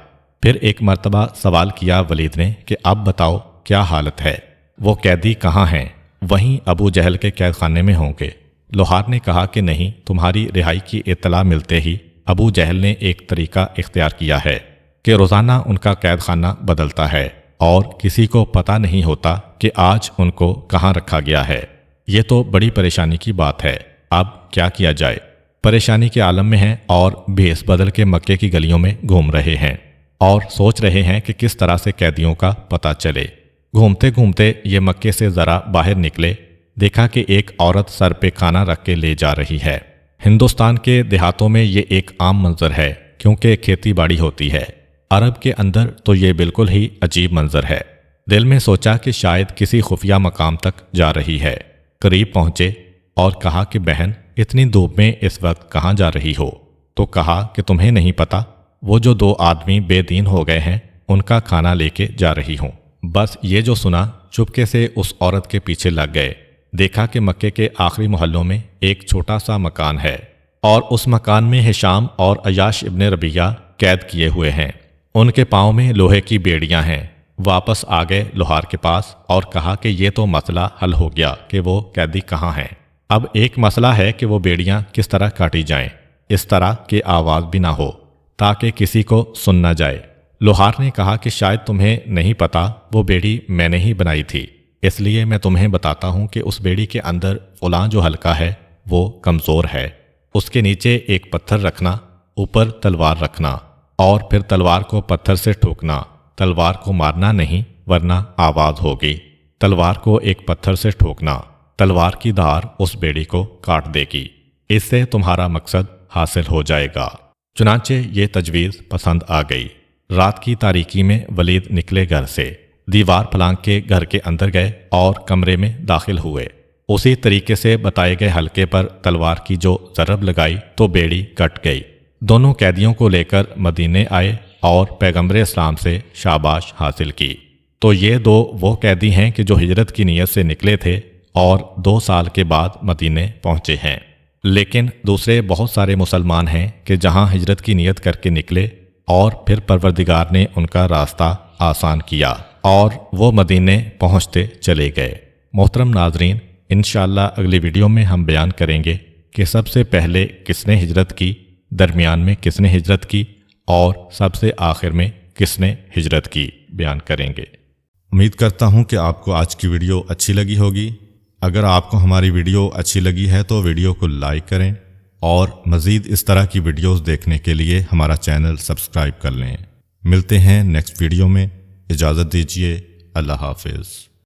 پھر ایک مرتبہ سوال کیا ولید نے کہ اب بتاؤ کیا حالت ہے، وہ قیدی کہاں ہیں؟ وہیں ابو جہل کے قید خانے میں ہوں گے۔ لوہار نے کہا کہ نہیں، تمہاری رہائی کی اطلاع ملتے ہی ابو جہل نے ایک طریقہ اختیار کیا ہے کہ روزانہ ان کا قید خانہ بدلتا ہے اور کسی کو پتہ نہیں ہوتا کہ آج ان کو کہاں رکھا گیا ہے۔ یہ تو بڑی پریشانی کی بات ہے، اب کیا کیا جائے؟ پریشانی کے عالم میں ہیں اور بھیس بدل کے مکے کی گلیوں میں گھوم رہے ہیں اور سوچ رہے ہیں کہ کس طرح سے قیدیوں کا پتہ چلے۔ گھومتے گھومتے یہ مکے سے ذرا باہر نکلے، دیکھا کہ ایک عورت سر پہ کھانا رکھ کے لے جا رہی ہے۔ ہندوستان کے دیہاتوں میں یہ ایک عام منظر ہے کیونکہ کھیتی باڑی ہوتی ہے، عرب کے اندر تو یہ بالکل ہی عجیب منظر ہے۔ دل میں سوچا کہ شاید کسی خفیہ مقام تک جا رہی ہے۔ قریب پہنچے اور کہا کہ بہن، اتنی دھوپ میں اس وقت کہاں جا رہی ہو؟ تو کہا کہ تمہیں نہیں پتہ، وہ جو 2 آدمی بے دین ہو گئے ہیں ان کا کھانا لے کے جا رہی ہوں۔ بس یہ جو سنا، چپکے سے اس عورت کے پیچھے لگ گئے۔ دیکھا کہ مکے کے آخری محلوں میں ایک چھوٹا سا مکان ہے اور اس مکان میں ہشام اور عیاش ابن ربیہ قید کیے ہوئے ہیں۔ ان کے پاؤں میں لوہے کی بیڑیاں ہیں۔ واپس آ گئے لوہار کے پاس اور کہا کہ یہ تو مسئلہ حل ہو گیا کہ وہ قیدی کہاں ہیں۔ اب ایک مسئلہ ہے کہ وہ بیڑیاں کس طرح کاٹی جائیں، اس طرح کہ آواز بھی نہ ہو تاکہ کسی کو سن نہ جائے۔ لوہار نے کہا کہ شاید تمہیں نہیں پتا، وہ بیڑی میں نے ہی بنائی تھی، اس لیے میں تمہیں بتاتا ہوں کہ اس بیڑی کے اندر فلاں جو حلقہ ہے وہ کمزور ہے، اس کے نیچے ایک پتھر رکھنا، اوپر تلوار رکھنا اور پھر تلوار کو پتھر سے ٹھوکنا۔ تلوار کو مارنا نہیں ورنہ آواز ہوگی۔ تلوار کو ایک پتھر سے ٹھوکنا، تلوار کی دھار اس بیڑی کو کاٹ دے گی، اس سے تمہارا مقصد حاصل ہو جائے گا۔ چنانچہ یہ تجویز پسند آ گئی۔ رات کی تاریکی میں ولید نکلے گھر سے، دیوار پھلانگ کے گھر کے اندر گئے اور کمرے میں داخل ہوئے۔ اسی طریقے سے بتائے گئے حلقے پر تلوار کی جو ضرب لگائی تو بیڑی کٹ گئی۔ دونوں قیدیوں کو لے کر مدینے آئے اور پیغمبر اسلام سے شاباش حاصل کی۔ تو یہ 2 وہ قیدی ہیں کہ جو ہجرت کی نیت سے نکلے تھے اور 2 سال کے بعد مدینے پہنچے ہیں۔ لیکن دوسرے بہت سارے مسلمان ہیں کہ جہاں ہجرت کی نیت کر کے نکلے اور پھر پروردگار نے ان کا راستہ آسان کیا اور وہ مدینے پہنچتے چلے گئے۔ محترم ناظرین، انشاءاللہ اگلی ویڈیو میں ہم بیان کریں گے کہ سب سے پہلے کس نے ہجرت کی، درمیان میں کس نے ہجرت کی اور سب سے آخر میں کس نے ہجرت کی، بیان کریں گے۔ امید کرتا ہوں کہ آپ کو آج کی ویڈیو اچھی لگی ہوگی۔ اگر آپ کو ہماری ویڈیو اچھی لگی ہے تو ویڈیو کو لائک کریں اور مزید اس طرح کی ویڈیوز دیکھنے کے لیے ہمارا چینل سبسکرائب کر لیں۔ ملتے ہیں نیکسٹ ویڈیو میں، اجازت دیجیے، اللہ حافظ۔